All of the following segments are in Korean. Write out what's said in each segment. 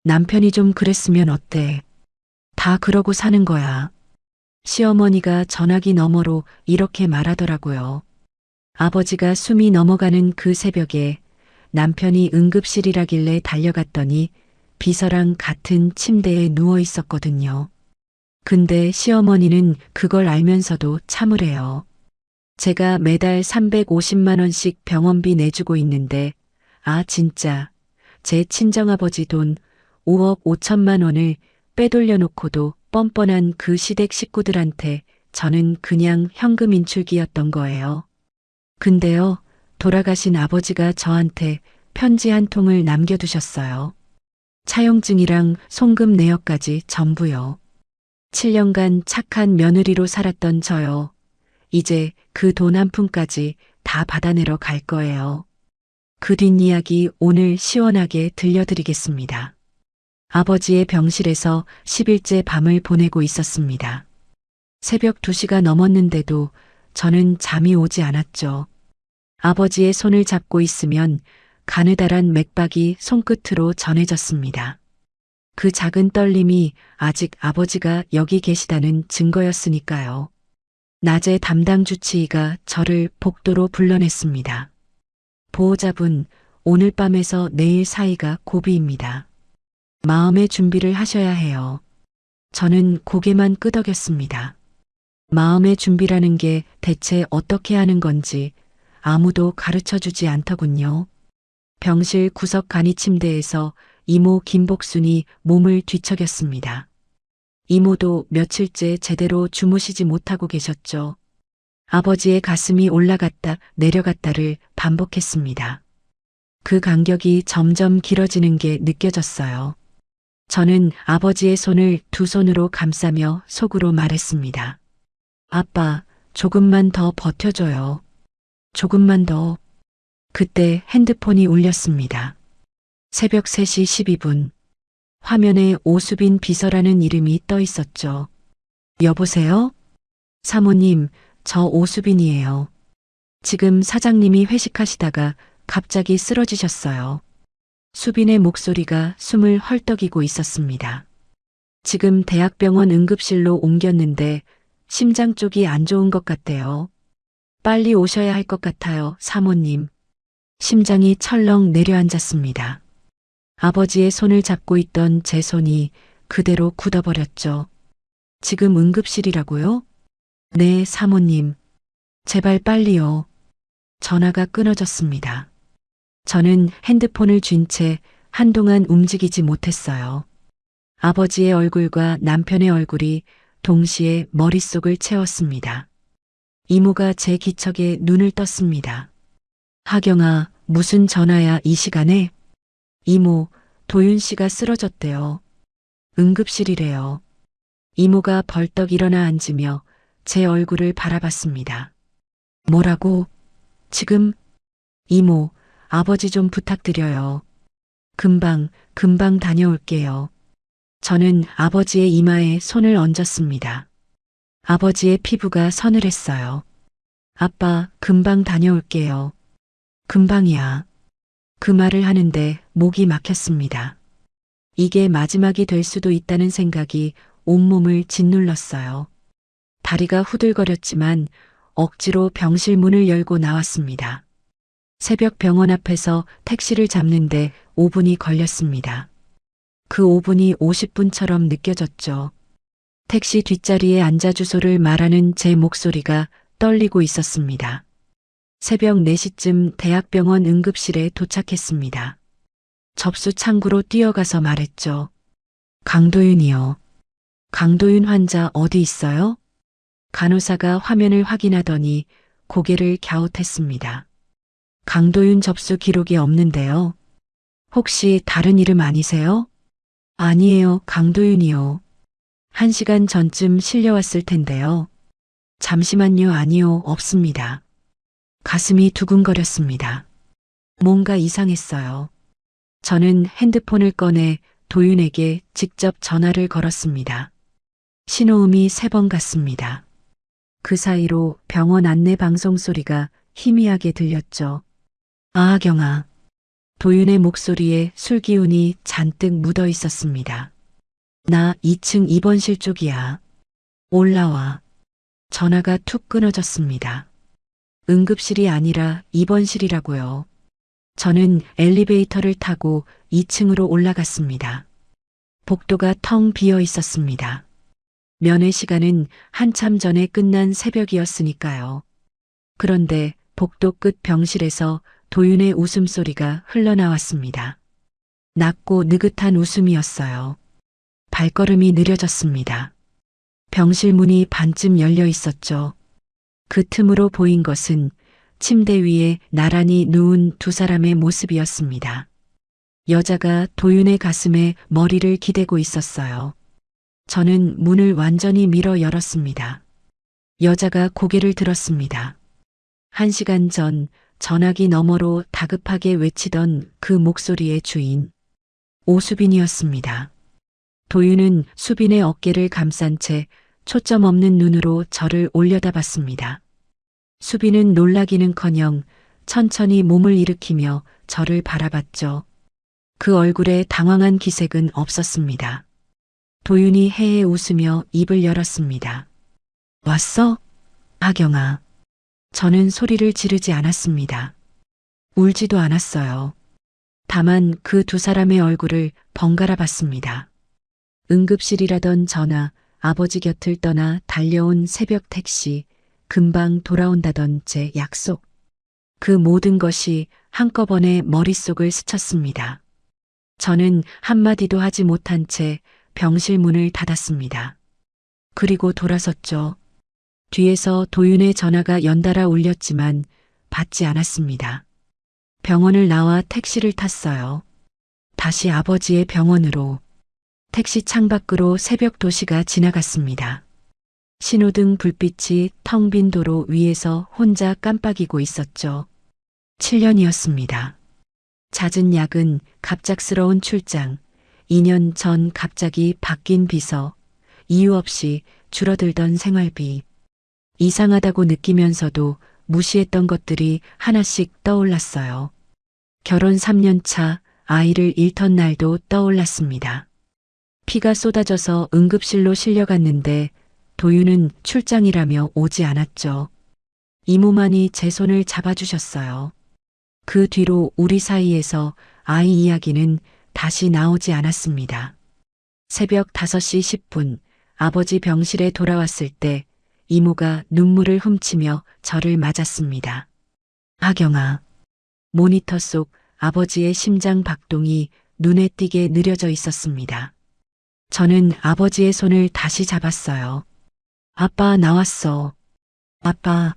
남편이 좀 그랬으면 어때? 다 그러고 사는 거야. 시어머니가 전화기 너머로 이렇게 말하더라고요. 아버지가 숨이 넘어가는 그 새벽에 남편이 응급실이라길래 달려갔더니 비서랑 같은 침대에 누워 있었거든요. 근데 시어머니는 그걸 알면서도 참으래요. 제가 매달 350만 원씩 병원비 내주고 있는데, 아, 진짜. 제 친정아버지 돈 5억 5천만 원을 빼돌려 놓고도 뻔뻔한 그 시댁 식구들한테 저는 그냥 현금 인출기였던 거예요. 근데요, 돌아가신 아버지가 저한테 편지 한 통을 남겨두셨어요. 차용증이랑 송금 내역까지 전부요. 7년간 착한 며느리로 살았던 저요. 이제 그 돈 한 푼까지 다 받아내러 갈 거예요. 그 뒷이야기 오늘 시원하게 들려드리겠습니다. 아버지의 병실에서 10일째 밤을 보내고 있었습니다. 새벽 2시가 넘었는데도 저는 잠이 오지 않았죠. 아버지의 손을 잡고 있으면 가느다란 맥박이 손끝으로 전해졌습니다. 그 작은 떨림이 아직 아버지가 여기 계시다는 증거였으니까요. 낮에 담당 주치의가 저를 복도로 불러냈습니다. 보호자분, 오늘 밤에서 내일 사이가 고비입니다. 마음의 준비를 하셔야 해요. 저는 고개만 끄덕였습니다. 마음의 준비라는 게 대체 어떻게 하는 건지 아무도 가르쳐 주지 않더군요. 병실 구석 간이 침대에서 이모 김복순이 몸을 뒤척였습니다. 이모도 며칠째 제대로 주무시지 못하고 계셨죠. 아버지의 가슴이 올라갔다 내려갔다를 반복했습니다. 그 간격이 점점 길어지는 게 느껴졌어요. 저는 아버지의 손을 두 손으로 감싸며 속으로 말했습니다. 아빠, 조금만 더 버텨줘요. 조금만 더. 그때 핸드폰이 울렸습니다. 새벽 3시 12분. 화면에 오수빈 비서라는 이름이 떠 있었죠. 여보세요? 사모님, 저 오수빈이에요. 지금 사장님이 회식하시다가 갑자기 쓰러지셨어요. 수빈의 목소리가 숨을 헐떡이고 있었습니다. 지금 대학병원 응급실로 옮겼는데 심장 쪽이 안 좋은 것 같대요. 빨리 오셔야 할 것 같아요, 사모님. 심장이 철렁 내려앉았습니다. 아버지의 손을 잡고 있던 제 손이 그대로 굳어버렸죠. 지금 응급실이라고요? 네, 사모님. 제발 빨리요. 전화가 끊어졌습니다. 저는 핸드폰을 쥔 채 한동안 움직이지 못했어요. 아버지의 얼굴과 남편의 얼굴이 동시에 머릿속을 채웠습니다. 이모가 제 기척에 눈을 떴습니다. 하경아, 무슨 전화야 이 시간에? 이모, 도윤 씨가 쓰러졌대요. 응급실이래요. 이모가 벌떡 일어나 앉으며 제 얼굴을 바라봤습니다. 뭐라고? 지금? 이모, 아버지 좀 부탁드려요. 금방 다녀올게요. 저는 아버지의 이마에 손을 얹었습니다. 아버지의 피부가 서늘했어요. 아빠, 금방 다녀올게요. 금방이야. 그 말을 하는데 목이 막혔습니다. 이게 마지막이 될 수도 있다는 생각이 온몸을 짓눌렀어요. 다리가 후들거렸지만 억지로 병실 문을 열고 나왔습니다. 새벽 병원 앞에서 택시를 잡는데 5분이 걸렸습니다. 그 5분이 50분처럼 느껴졌죠. 택시 뒷자리에 앉아 주소를 말하는 제 목소리가 떨리고 있었습니다. 새벽 4시쯤 대학병원 응급실에 도착했습니다. 접수 창구로 뛰어가서 말했죠. 강도윤이요. 강도윤 환자 어디 있어요? 간호사가 화면을 확인하더니 고개를 갸웃했습니다. 강도윤 접수 기록이 없는데요. 혹시 다른 이름 아니세요? 아니에요, 강도윤이요. 1시간 전쯤 실려왔을 텐데요. 잠시만요, 아니요, 없습니다. 가슴이 두근거렸습니다. 뭔가 이상했어요. 저는 핸드폰을 꺼내 도윤에게 직접 전화를 걸었습니다. 신호음이 3번 갔습니다. 그 사이로 병원 안내 방송 소리가 희미하게 들렸죠. 아하경아, 도윤의 목소리에 술기운이 잔뜩 묻어 있었습니다. 나 2층 입원실 쪽이야. 올라와. 전화가 툭 끊어졌습니다. 응급실이 아니라 입원실이라고요. 저는 엘리베이터를 타고 2층으로 올라갔습니다. 복도가 텅 비어 있었습니다. 면회 시간은 한참 전에 끝난 새벽이었으니까요. 그런데 복도 끝 병실에서 도윤의 웃음소리가 흘러나왔습니다. 낮고 느긋한 웃음이었어요. 발걸음이 느려졌습니다. 병실 문이 반쯤 열려 있었죠. 그 틈으로 보인 것은 침대 위에 나란히 누운 두 사람의 모습이었습니다. 여자가 도윤의 가슴에 머리를 기대고 있었어요. 저는 문을 완전히 밀어 열었습니다. 여자가 고개를 들었습니다. 1시간 전 전화기 너머로 다급하게 외치던 그 목소리의 주인, 오수빈이었습니다. 도윤은 수빈의 어깨를 감싼 채 초점 없는 눈으로 저를 올려다봤습니다. 수빈은 놀라기는커녕 천천히 몸을 일으키며 저를 바라봤죠. 그 얼굴에 당황한 기색은 없었습니다. 도윤이 해해 웃으며 입을 열었습니다. 왔어? 하경아. 저는 소리를 지르지 않았습니다. 울지도 않았어요. 다만 그 두 사람의 얼굴을 번갈아 봤습니다. 응급실이라던 전화, 아버지 곁을 떠나 달려온 새벽 택시, 금방 돌아온다던 제 약속. 그 모든 것이 한꺼번에 머릿속을 스쳤습니다. 저는 한마디도 하지 못한 채 병실 문을 닫았습니다. 그리고 돌아섰죠. 뒤에서 도윤의 전화가 연달아 울렸지만 받지 않았습니다. 병원을 나와 택시를 탔어요. 다시 아버지의 병원으로. 택시 창밖으로 새벽 도시가 지나갔습니다. 신호등 불빛이 텅 빈 도로 위에서 혼자 깜빡이고 있었죠. 7년이었습니다. 잦은 야근, 갑작스러운 출장, 2년 전 갑자기 바뀐 비서, 이유 없이 줄어들던 생활비. 이상하다고 느끼면서도 무시했던 것들이 하나씩 떠올랐어요. 결혼 3년 차 아이를 잃던 날도 떠올랐습니다. 피가 쏟아져서 응급실로 실려갔는데 도윤은 출장이라며 오지 않았죠. 이모만이 제 손을 잡아주셨어요. 그 뒤로 우리 사이에서 아이 이야기는 다시 나오지 않았습니다. 새벽 5시 10분 아버지 병실에 돌아왔을 때 이모가 눈물을 훔치며 저를 맞았습니다. 하경아. 모니터 속 아버지의 심장 박동이 눈에 띄게 느려져 있었습니다. 저는 아버지의 손을 다시 잡았어요. 아빠 나왔어. 아빠.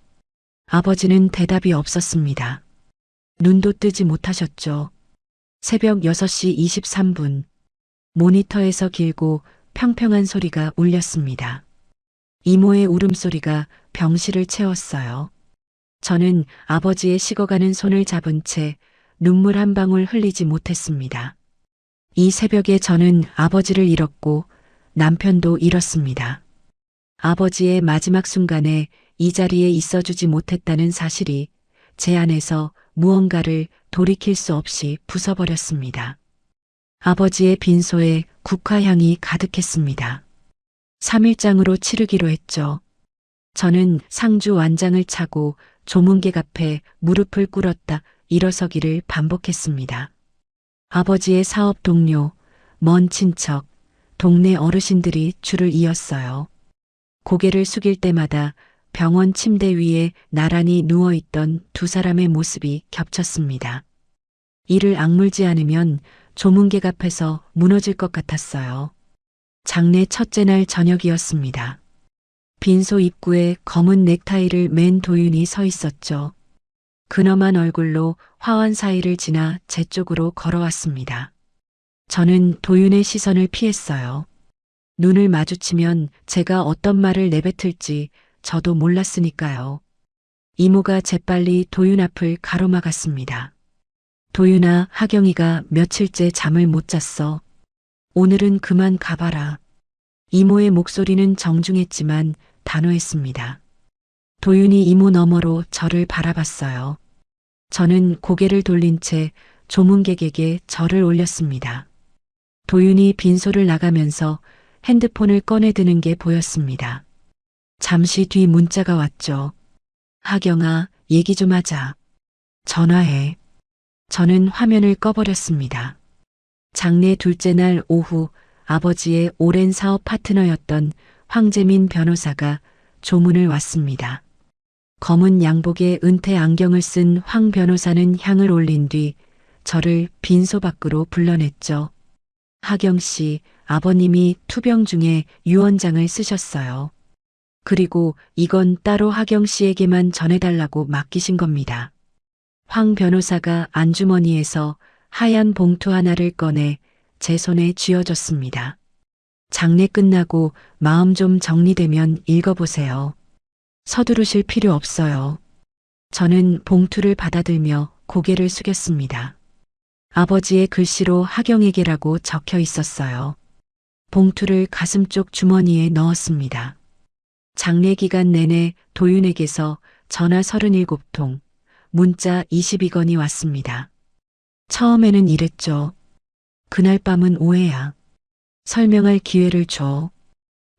아버지는 대답이 없었습니다. 눈도 뜨지 못하셨죠. 새벽 6시 23분. 모니터에서 길고 평평한 소리가 울렸습니다. 이모의 울음소리가 병실을 채웠어요. 저는 아버지의 식어가는 손을 잡은 채 눈물 한 방울 흘리지 못했습니다. 이 새벽에 저는 아버지를 잃었고 남편도 잃었습니다. 아버지의 마지막 순간에 이 자리에 있어주지 못했다는 사실이 제 안에서 무언가를 돌이킬 수 없이 부숴버렸습니다. 아버지의 빈소에 국화향이 가득했습니다. 3일장으로 치르기로 했죠. 저는 상주 완장을 차고 조문객 앞에 무릎을 꿇었다 일어서기를 반복했습니다. 아버지의 사업 동료, 먼 친척, 동네 어르신들이 줄을 이었어요. 고개를 숙일 때마다 병원 침대 위에 나란히 누워있던 두 사람의 모습이 겹쳤습니다. 이를 악물지 않으면 조문객 앞에서 무너질 것 같았어요. 장례 첫째 날 저녁이었습니다. 빈소 입구에 검은 넥타이를 맨 도윤이 서 있었죠. 근엄한 얼굴로 화환 사이를 지나 제 쪽으로 걸어왔습니다. 저는 도윤의 시선을 피했어요. 눈을 마주치면 제가 어떤 말을 내뱉을지 저도 몰랐으니까요. 이모가 재빨리 도윤 앞을 가로막았습니다. 도윤아, 하경이가 며칠째 잠을 못 잤어. 오늘은 그만 가봐라. 이모의 목소리는 정중했지만 단호했습니다. 도윤이 이모 너머로 저를 바라봤어요. 저는 고개를 돌린 채 조문객에게 절을 올렸습니다. 도윤이 빈소를 나가면서 핸드폰을 꺼내드는 게 보였습니다. 잠시 뒤 문자가 왔죠. 하경아, 얘기 좀 하자. 전화해. 저는 화면을 꺼버렸습니다. 장례 둘째 날 오후 아버지의 오랜 사업 파트너였던 황재민 변호사가 조문을 왔습니다. 검은 양복에 은퇴 안경을 쓴 황 변호사는 향을 올린 뒤 저를 빈소 밖으로 불러냈죠. 하경 씨, 아버님이 투병 중에 유언장을 쓰셨어요. 그리고 이건 따로 하경 씨에게만 전해달라고 맡기신 겁니다. 황 변호사가 안주머니에서 하얀 봉투 하나를 꺼내 제 손에 쥐어줬습니다. 장례 끝나고 마음 좀 정리되면 읽어보세요. 서두르실 필요 없어요. 저는 봉투를 받아들며 고개를 숙였습니다. 아버지의 글씨로 하경에게라고 적혀 있었어요. 봉투를 가슴 쪽 주머니에 넣었습니다. 장례 기간 내내 도윤에게서 전화 37통, 문자 22건이 왔습니다. 처음에는 이랬죠. 그날 밤은 오해야. 설명할 기회를 줘.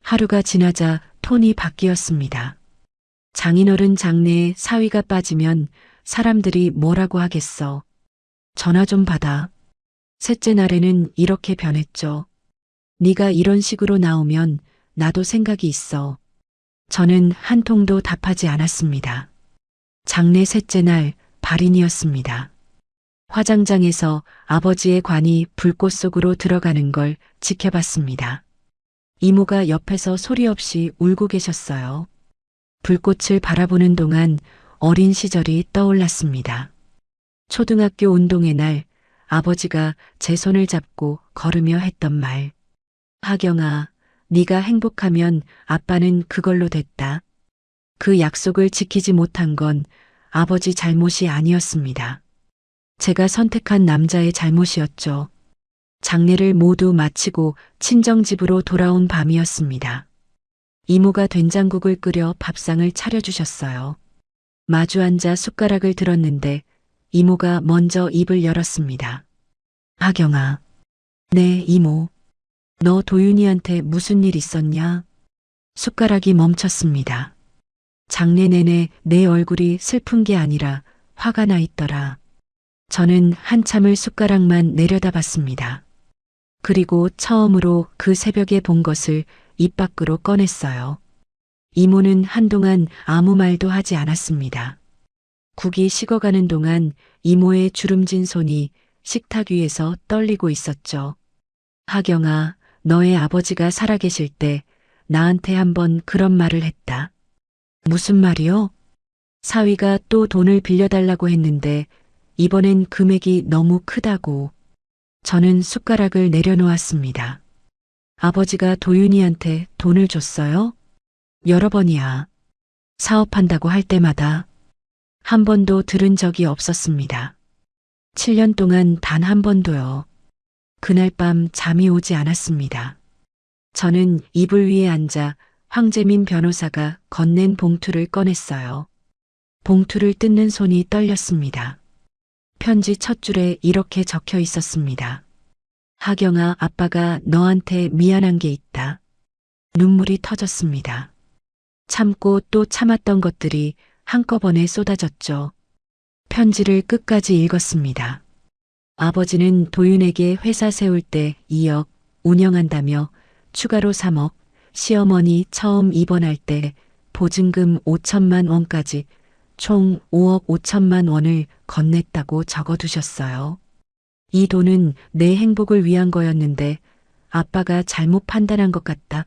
하루가 지나자 톤이 바뀌었습니다. 장인어른 장례에 사위가 빠지면 사람들이 뭐라고 하겠어. 전화 좀 받아. 셋째 날에는 이렇게 변했죠. 네가 이런 식으로 나오면 나도 생각이 있어. 저는 한 통도 답하지 않았습니다. 장례 셋째 날 발인이었습니다. 화장장에서 아버지의 관이 불꽃 속으로 들어가는 걸 지켜봤습니다. 이모가 옆에서 소리 없이 울고 계셨어요. 불꽃을 바라보는 동안 어린 시절이 떠올랐습니다. 초등학교 운동회 날 아버지가 제 손을 잡고 걸으며 했던 말. 하경아, 네가 행복하면 아빠는 그걸로 됐다. 그 약속을 지키지 못한 건 아버지 잘못이 아니었습니다. 제가 선택한 남자의 잘못이었죠. 장례를 모두 마치고 친정집으로 돌아온 밤이었습니다. 이모가 된장국을 끓여 밥상을 차려주셨어요. 마주 앉아 숟가락을 들었는데 이모가 먼저 입을 열었습니다. 하경아. 네, 이모. 너 도윤이한테 무슨 일 있었냐? 숟가락이 멈췄습니다. 장례 내내 내 얼굴이 슬픈 게 아니라 화가 나 있더라. 저는 한참을 숟가락만 내려다봤습니다. 그리고 처음으로 그 새벽에 본 것을 입 밖으로 꺼냈어요. 이모는 한동안 아무 말도 하지 않았습니다. 국이 식어가는 동안 이모의 주름진 손이 식탁 위에서 떨리고 있었죠. 하경아, 너의 아버지가 살아계실 때 나한테 한번 그런 말을 했다. 무슨 말이요? 사위가 또 돈을 빌려달라고 했는데 이번엔 금액이 너무 크다고. 저는 숟가락을 내려놓았습니다. 아버지가 도윤이한테 돈을 줬어요? 여러 번이야. 사업한다고 할 때마다. 한 번도 들은 적이 없었습니다. 7년 동안 단 한 번도요. 그날 밤 잠이 오지 않았습니다. 저는 이불 위에 앉아 황재민 변호사가 건넨 봉투를 꺼냈어요. 봉투를 뜯는 손이 떨렸습니다. 편지 첫 줄에 이렇게 적혀 있었습니다. 하경아, 아빠가 너한테 미안한 게 있다. 눈물이 터졌습니다. 참고 또 참았던 것들이 한꺼번에 쏟아졌죠. 편지를 끝까지 읽었습니다. 아버지는 도윤에게 회사 세울 때 2억 운영한다며 추가로 3억, 시어머니 처음 입원할 때 보증금 5천만 원까지 총 5억 5천만 원을 건넸다고 적어두셨어요. 이 돈은 내 행복을 위한 거였는데 아빠가 잘못 판단한 것 같다.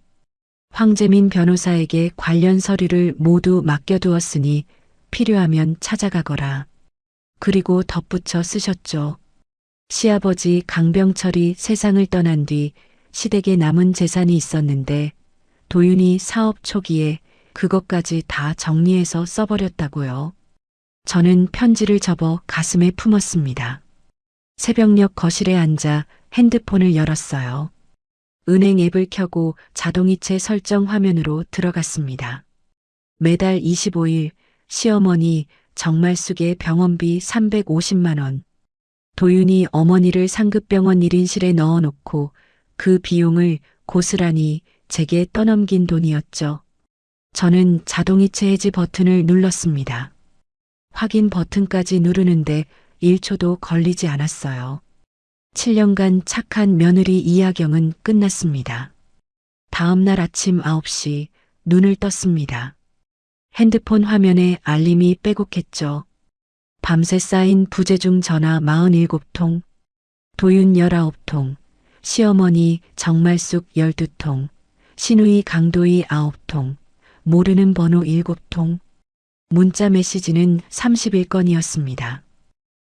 황재민 변호사에게 관련 서류를 모두 맡겨두었으니 필요하면 찾아가거라. 그리고 덧붙여 쓰셨죠. 시아버지 강병철이 세상을 떠난 뒤 시댁에 남은 재산이 있었는데 도윤이 사업 초기에 그것까지 다 정리해서 써버렸다고요. 저는 편지를 접어 가슴에 품었습니다. 새벽녘 거실에 앉아 핸드폰을 열었어요. 은행 앱을 켜고 자동이체 설정 화면으로 들어갔습니다. 매달 25일 시어머니 정말숙의 병원비 350만 원. 도윤이 어머니를 상급병원 1인실에 넣어놓고 그 비용을 고스란히 제게 떠넘긴 돈이었죠. 저는 자동이체 해지 버튼을 눌렀습니다. 확인 버튼까지 누르는데 1초도 걸리지 않았어요. 7년간 착한 며느리 이하경은 끝났습니다. 다음 날 아침 9시 눈을 떴습니다. 핸드폰 화면에 알림이 빼곡했죠. 밤새 쌓인 부재중 전화 47통, 도윤 19통, 시어머니 정말숙 12통, 신우이 강도희 9통, 모르는 번호 7통, 문자 메시지는 31건이었습니다.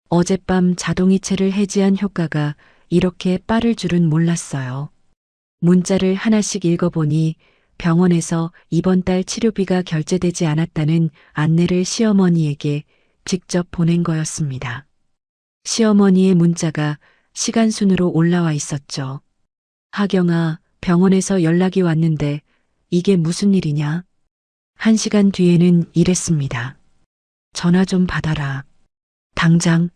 어젯밤 자동이체를 해지한 효과가 이렇게 빠를 줄은 몰랐어요. 문자를 하나씩 읽어보니 병원에서 이번 달 치료비가 결제되지 않았다는 안내를 시어머니에게 직접 보낸 거였습니다. 시어머니의 문자가 시간 순으로 올라와 있었죠. 하경아, 병원에서 연락이 왔는데 이게 무슨 일이냐? 1시간 뒤에는 이랬습니다. 전화 좀 받아라. 당장.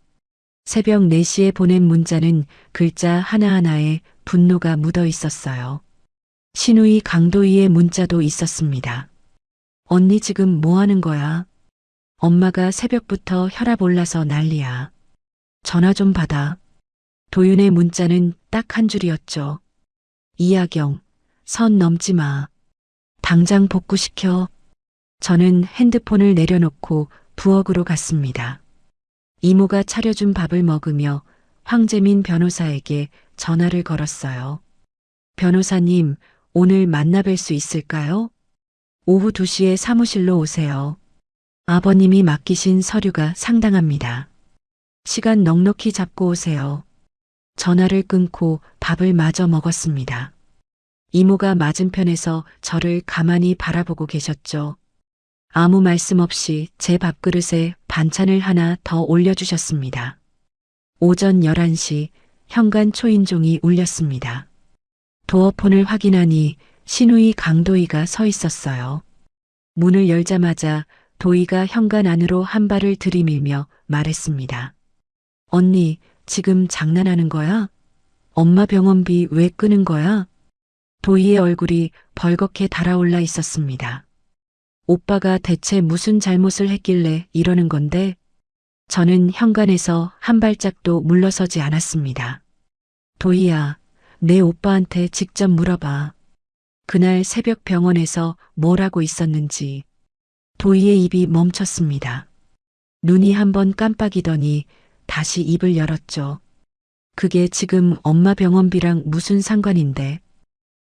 새벽 4시에 보낸 문자는 글자 하나하나에 분노가 묻어 있었어요. 신우이 강도희의 문자도 있었습니다. 언니 지금 뭐 하는 거야? 엄마가 새벽부터 혈압 올라서 난리야. 전화 좀 받아. 도윤의 문자는 딱 한 줄이었죠. 이하경, 선 넘지 마. 당장 복구시켜. 저는 핸드폰을 내려놓고 부엌으로 갔습니다. 이모가 차려준 밥을 먹으며 황재민 변호사에게 전화를 걸었어요. 변호사님, 오늘 만나뵐 수 있을까요? 오후 2시에 사무실로 오세요. 아버님이 맡기신 서류가 상당합니다. 시간 넉넉히 잡고 오세요. 전화를 끊고 밥을 마저 먹었습니다. 이모가 맞은편에서 저를 가만히 바라보고 계셨죠. 아무 말씀 없이 제 밥그릇에 반찬을 하나 더 올려주셨습니다. 오전 11시 현관 초인종이 울렸습니다. 도어폰을 확인하니 신우이 강도희가 서 있었어요. 문을 열자마자 도희가 현관 안으로 한 발을 들이밀며 말했습니다. 언니, 지금 장난하는 거야? 엄마 병원비 왜 끄는 거야? 도희의 얼굴이 벌겋게 달아올라 있었습니다. 오빠가 대체 무슨 잘못을 했길래 이러는 건데? 저는 현관에서 한 발짝도 물러서지 않았습니다. 도희야, 내 오빠한테 직접 물어봐. 그날 새벽 병원에서 뭘 하고 있었는지. 도희의 입이 멈췄습니다. 눈이 한번 깜빡이더니 다시 입을 열었죠. 그게 지금 엄마 병원비랑 무슨 상관인데?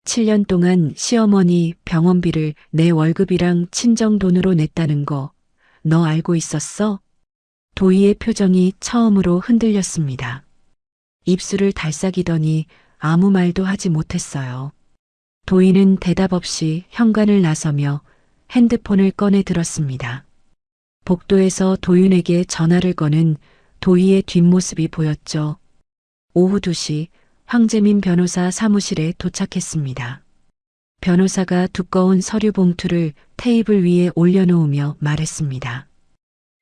7년 동안 시어머니 병원비를 내 월급이랑 친정 돈으로 냈다는 거 너 알고 있었어? 도희의 표정이 처음으로 흔들렸습니다. 입술을 달싹이더니 아무 말도 하지 못했어요. 도희는 대답 없이 현관을 나서며 핸드폰을 꺼내 들었습니다. 복도에서 도윤에게 전화를 거는 도희의 뒷모습이 보였죠. 오후 2시 황재민 변호사 사무실에 도착했습니다. 변호사가 두꺼운 서류 봉투를 테이블 위에 올려놓으며 말했습니다.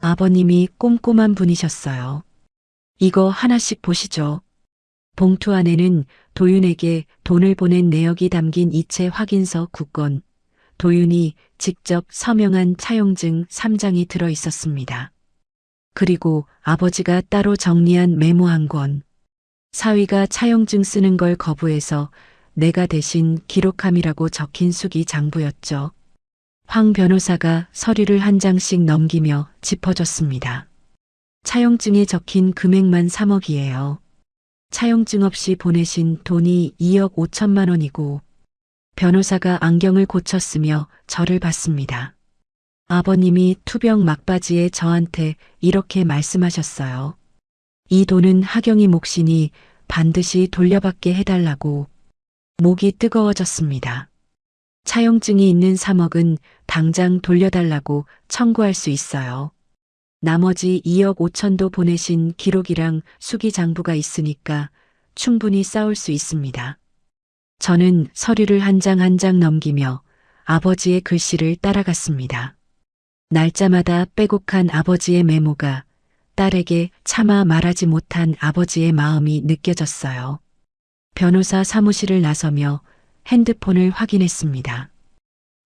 아버님이 꼼꼼한 분이셨어요. 이거 하나씩 보시죠. 봉투 안에는 도윤에게 돈을 보낸 내역이 담긴 이체 확인서 9건, 도윤이 직접 서명한 차용증 3장이 들어 있었습니다. 그리고 아버지가 따로 정리한 메모 한 권. 사위가 차용증 쓰는 걸 거부해서 내가 대신 기록함이라고 적힌 수기 장부였죠. 황 변호사가 서류를 한 장씩 넘기며 짚어줬습니다. 차용증에 적힌 금액만 3억이에요. 차용증 없이 보내신 돈이 2억 5천만 원이고 변호사가 안경을 고쳤으며 저를 봤습니다. 아버님이 투병 막바지에 저한테 이렇게 말씀하셨어요. 이 돈은 하경이 몫이니 반드시 돌려받게 해달라고. 목이 뜨거워졌습니다. 차용증이 있는 3억은 당장 돌려달라고 청구할 수 있어요. 나머지 2억 5천도 보내신 기록이랑 수기장부가 있으니까 충분히 싸울 수 있습니다. 저는 서류를 한 장 한 장 넘기며 아버지의 글씨를 따라갔습니다. 날짜마다 빼곡한 아버지의 메모가 딸에게 차마 말하지 못한 아버지의 마음이 느껴졌어요. 변호사 사무실을 나서며 핸드폰을 확인했습니다.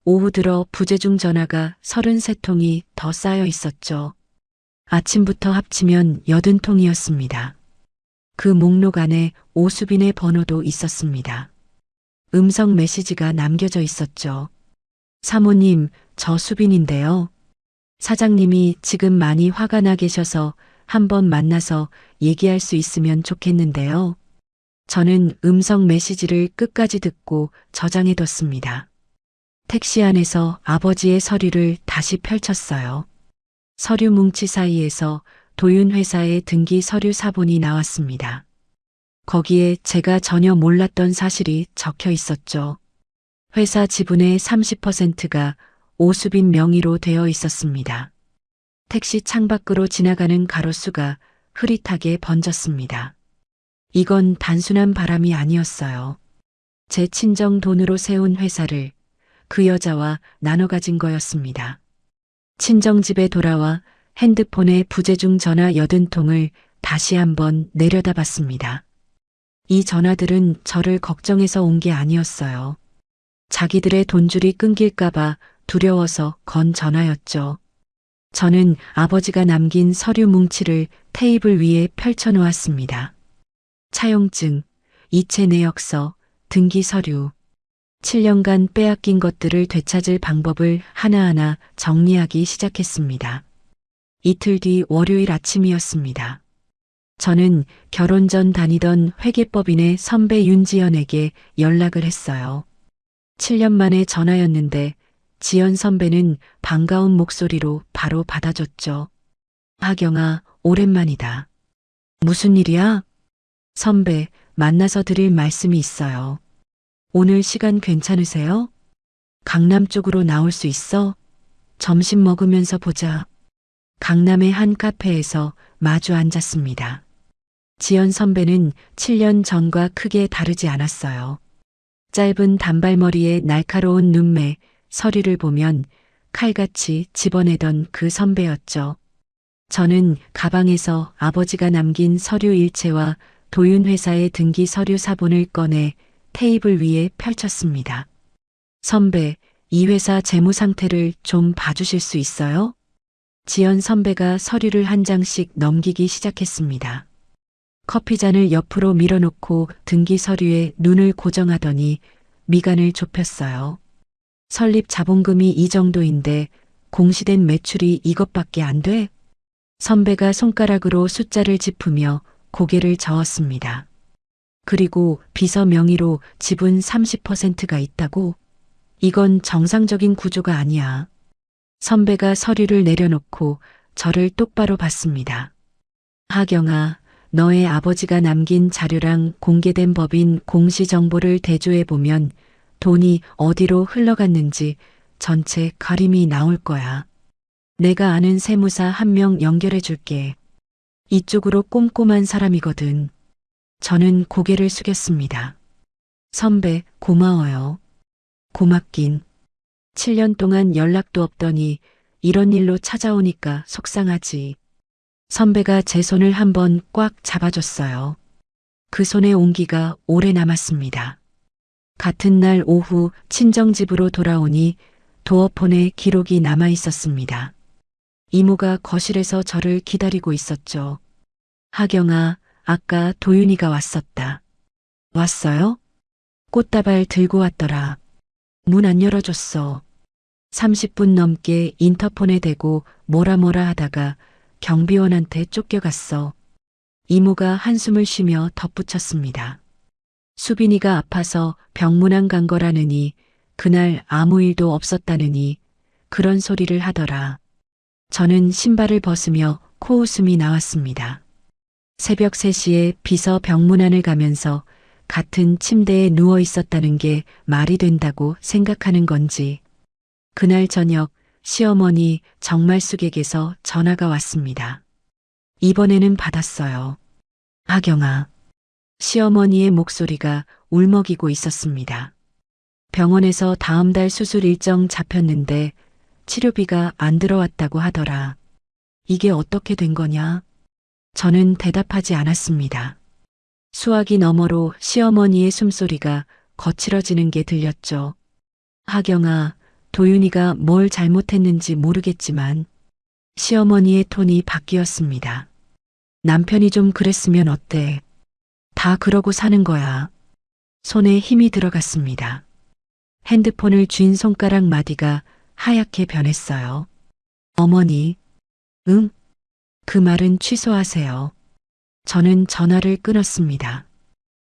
오후 들어 부재중 전화가 33통이 더 쌓여 있었죠. 아침부터 합치면 80통이었습니다. 그 목록 안에 오수빈의 번호도 있었습니다. 음성 메시지가 남겨져 있었죠. 사모님, 저 수빈인데요. 사장님이 지금 많이 화가 나 계셔서 한번 만나서 얘기할 수 있으면 좋겠는데요. 저는 음성 메시지를 끝까지 듣고 저장해뒀습니다. 택시 안에서 아버지의 서류를 다시 펼쳤어요. 서류 뭉치 사이에서 도윤 회사의 등기 서류 사본이 나왔습니다. 거기에 제가 전혀 몰랐던 사실이 적혀 있었죠. 회사 지분의 30%가 오수빈 명의로 되어 있었습니다. 택시 창밖으로 지나가는 가로수가 흐릿하게 번졌습니다. 이건 단순한 바람이 아니었어요. 제 친정 돈으로 세운 회사를 그 여자와 나눠 가진 거였습니다. 친정집에 돌아와 핸드폰에 부재중 전화 80통을 다시 한번 내려다봤습니다. 이 전화들은 저를 걱정해서 온 게 아니었어요. 자기들의 돈줄이 끊길까봐 두려워서 건 전화였죠. 저는 아버지가 남긴 서류 뭉치를 테이블 위에 펼쳐 놓았습니다. 차용증, 이체 내역서, 등기 서류. 7년간 빼앗긴 것들을 되찾을 방법을 하나하나 정리하기 시작했습니다. 이틀 뒤 월요일 아침이었습니다. 저는 결혼 전 다니던 회계법인의 선배 윤지연에게 연락을 했어요. 7년 만에 전화였는데 지연 선배는 반가운 목소리로 바로 받아줬죠. 하경아, 오랜만이다. 무슨 일이야? 선배, 만나서 드릴 말씀이 있어요. 오늘 시간 괜찮으세요? 강남 쪽으로 나올 수 있어? 점심 먹으면서 보자. 강남의 한 카페에서 마주 앉았습니다. 지연 선배는 7년 전과 크게 다르지 않았어요. 짧은 단발머리에 날카로운 눈매, 서류를 보면 칼같이 집어내던 그 선배였죠. 저는 가방에서 아버지가 남긴 서류 일체와 도윤 회사의 등기 서류 사본을 꺼내 테이블 위에 펼쳤습니다. 선배, 이 회사 재무 상태를 좀 봐주실 수 있어요? 지연 선배가 서류를 한 장씩 넘기기 시작했습니다. 커피잔을 옆으로 밀어놓고 등기 서류에 눈을 고정하더니 미간을 좁혔어요. 설립 자본금이 이 정도인데 공시된 매출이 이것밖에 안 돼? 선배가 손가락으로 숫자를 짚으며 고개를 저었습니다. 그리고 비서 명의로 지분 30%가 있다고? 이건 정상적인 구조가 아니야. 선배가 서류를 내려놓고 저를 똑바로 봤습니다. 하경아, 너의 아버지가 남긴 자료랑 공개된 법인 공시정보를 대조해보면 돈이 어디로 흘러갔는지 전체 그림이 나올 거야. 내가 아는 세무사 한 명 연결해 줄게. 이쪽으로 꼼꼼한 사람이거든. 저는 고개를 숙였습니다. 선배, 고마워요. 고맙긴. 7년 동안 연락도 없더니 이런 일로 찾아오니까 속상하지. 선배가 제 손을 한번 꽉 잡아줬어요. 그 손의 온기가 오래 남았습니다. 같은 날 오후 친정집으로 돌아오니 도어폰에 기록이 남아 있었습니다. 이모가 거실에서 저를 기다리고 있었죠. 하경아, 아까 도윤이가 왔었다. 왔어요? 꽃다발 들고 왔더라. 문 안 열어줬어. 30분 넘게 인터폰에 대고 뭐라 하다가 경비원한테 쫓겨갔어. 이모가 한숨을 쉬며 덧붙였습니다. 수빈이가 아파서 병문안 간 거라느니 그날 아무 일도 없었다느니 그런 소리를 하더라. 저는 신발을 벗으며 코웃음이 나왔습니다. 새벽 3시에 비서 병문안을 가면서 같은 침대에 누워 있었다는 게 말이 된다고 생각하는 건지. 그날 저녁 시어머니 정말숙에게서 전화가 왔습니다. 이번에는 받았어요. 하경아. 시어머니의 목소리가 울먹이고 있었습니다. 병원에서 다음 달 수술 일정 잡혔는데 치료비가 안 들어왔다고 하더라. 이게 어떻게 된 거냐? 저는 대답하지 않았습니다. 수화기 너머로 시어머니의 숨소리가 거칠어지는 게 들렸죠. 하경아, 도윤이가 뭘 잘못했는지 모르겠지만 시어머니의 톤이 바뀌었습니다. 남편이 좀 그랬으면 어때? 다 그러고 사는 거야. 손에 힘이 들어갔습니다. 핸드폰을 쥔 손가락 마디가 하얗게 변했어요. 어머니, 응? 그 말은 취소하세요. 저는 전화를 끊었습니다.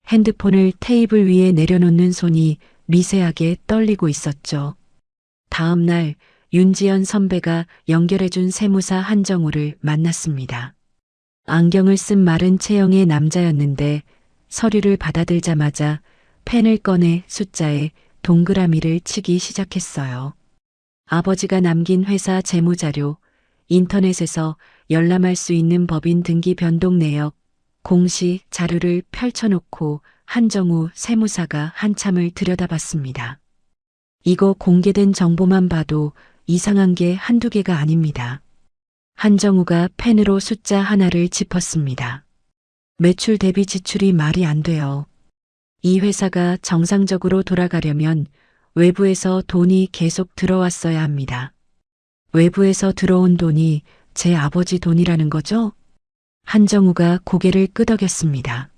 핸드폰을 테이블 위에 내려놓는 손이 미세하게 떨리고 있었죠. 다음 날 윤지연 선배가 연결해준 세무사 한정우를 만났습니다. 안경을 쓴 마른 체형의 남자였는데 서류를 받아들자마자 펜을 꺼내 숫자에 동그라미를 치기 시작했어요. 아버지가 남긴 회사 재무자료, 인터넷에서 열람할 수 있는 법인 등기 변동 내역, 공시 자료를 펼쳐놓고 한정우 세무사가 한참을 들여다봤습니다. 이거 공개된 정보만 봐도 이상한 게 한두 개가 아닙니다. 한정우가 펜으로 숫자 하나를 짚었습니다. 매출 대비 지출이 말이 안 돼요. 이 회사가 정상적으로 돌아가려면 외부에서 돈이 계속 들어왔어야 합니다. 외부에서 들어온 돈이 제 아버지 돈이라는 거죠? 한정우가 고개를 끄덕였습니다.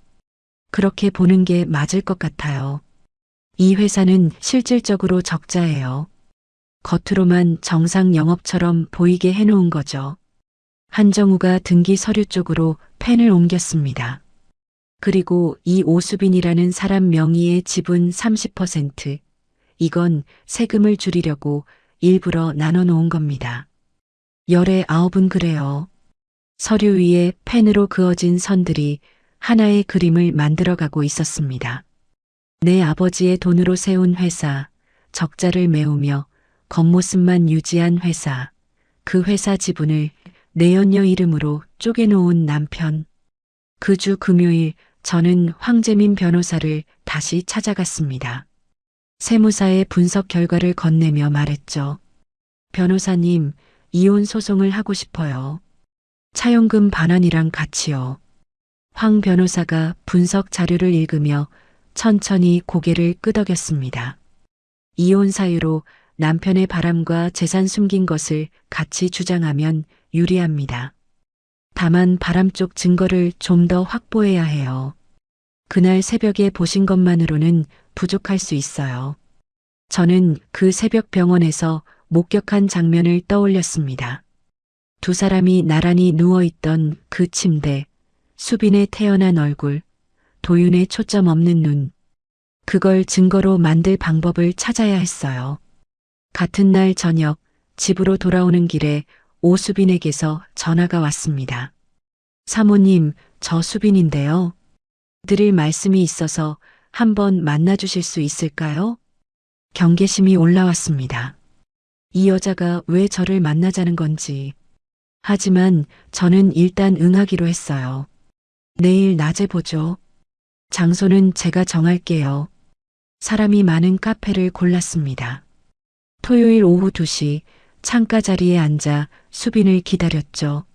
그렇게 보는 게 맞을 것 같아요. 이 회사는 실질적으로 적자예요. 겉으로만 정상 영업처럼 보이게 해놓은 거죠. 한정우가 등기 서류 쪽으로 펜을 옮겼습니다. 그리고 이 오수빈이라는 사람 명의의 지분 30%, 이건 세금을 줄이려고 일부러 나눠놓은 겁니다. 열의 9은 그래요. 서류 위에 펜으로 그어진 선들이 하나의 그림을 만들어가고 있었습니다. 내 아버지의 돈으로 세운 회사, 적자를 메우며 겉모습만 유지한 회사, 그 회사 지분을 내연녀 이름으로 쪼개놓은 남편. 그 주 금요일 저는 황재민 변호사를 다시 찾아갔습니다. 세무사의 분석 결과를 건네며 말했죠. 변호사님, 이혼 소송을 하고 싶어요. 차용금 반환이랑 같이요. 황 변호사가 분석 자료를 읽으며 천천히 고개를 끄덕였습니다. 이혼 사유로 남편의 바람과 재산 숨긴 것을 같이 주장하면 유리합니다. 다만 바람 쪽 증거를 좀 더 확보해야 해요. 그날 새벽에 보신 것만으로는 부족할 수 있어요. 저는 그 새벽 병원에서 목격한 장면을 떠올렸습니다. 두 사람이 나란히 누워있던 그 침대, 수빈의 태연한 얼굴, 도윤의 초점 없는 눈. 그걸 증거로 만들 방법을 찾아야 했어요. 같은 날 저녁 집으로 돌아오는 길에 오수빈에게서 전화가 왔습니다. 사모님, 저 수빈인데요. 드릴 말씀이 있어서 한번 만나주실 수 있을까요? 경계심이 올라왔습니다. 이 여자가 왜 저를 만나자는 건지. 하지만 저는 일단 응하기로 했어요. 내일 낮에 보죠. 장소는 제가 정할게요. 사람이 많은 카페를 골랐습니다. 토요일 오후 2시 창가 자리에 앉아 수빈을 기다렸죠.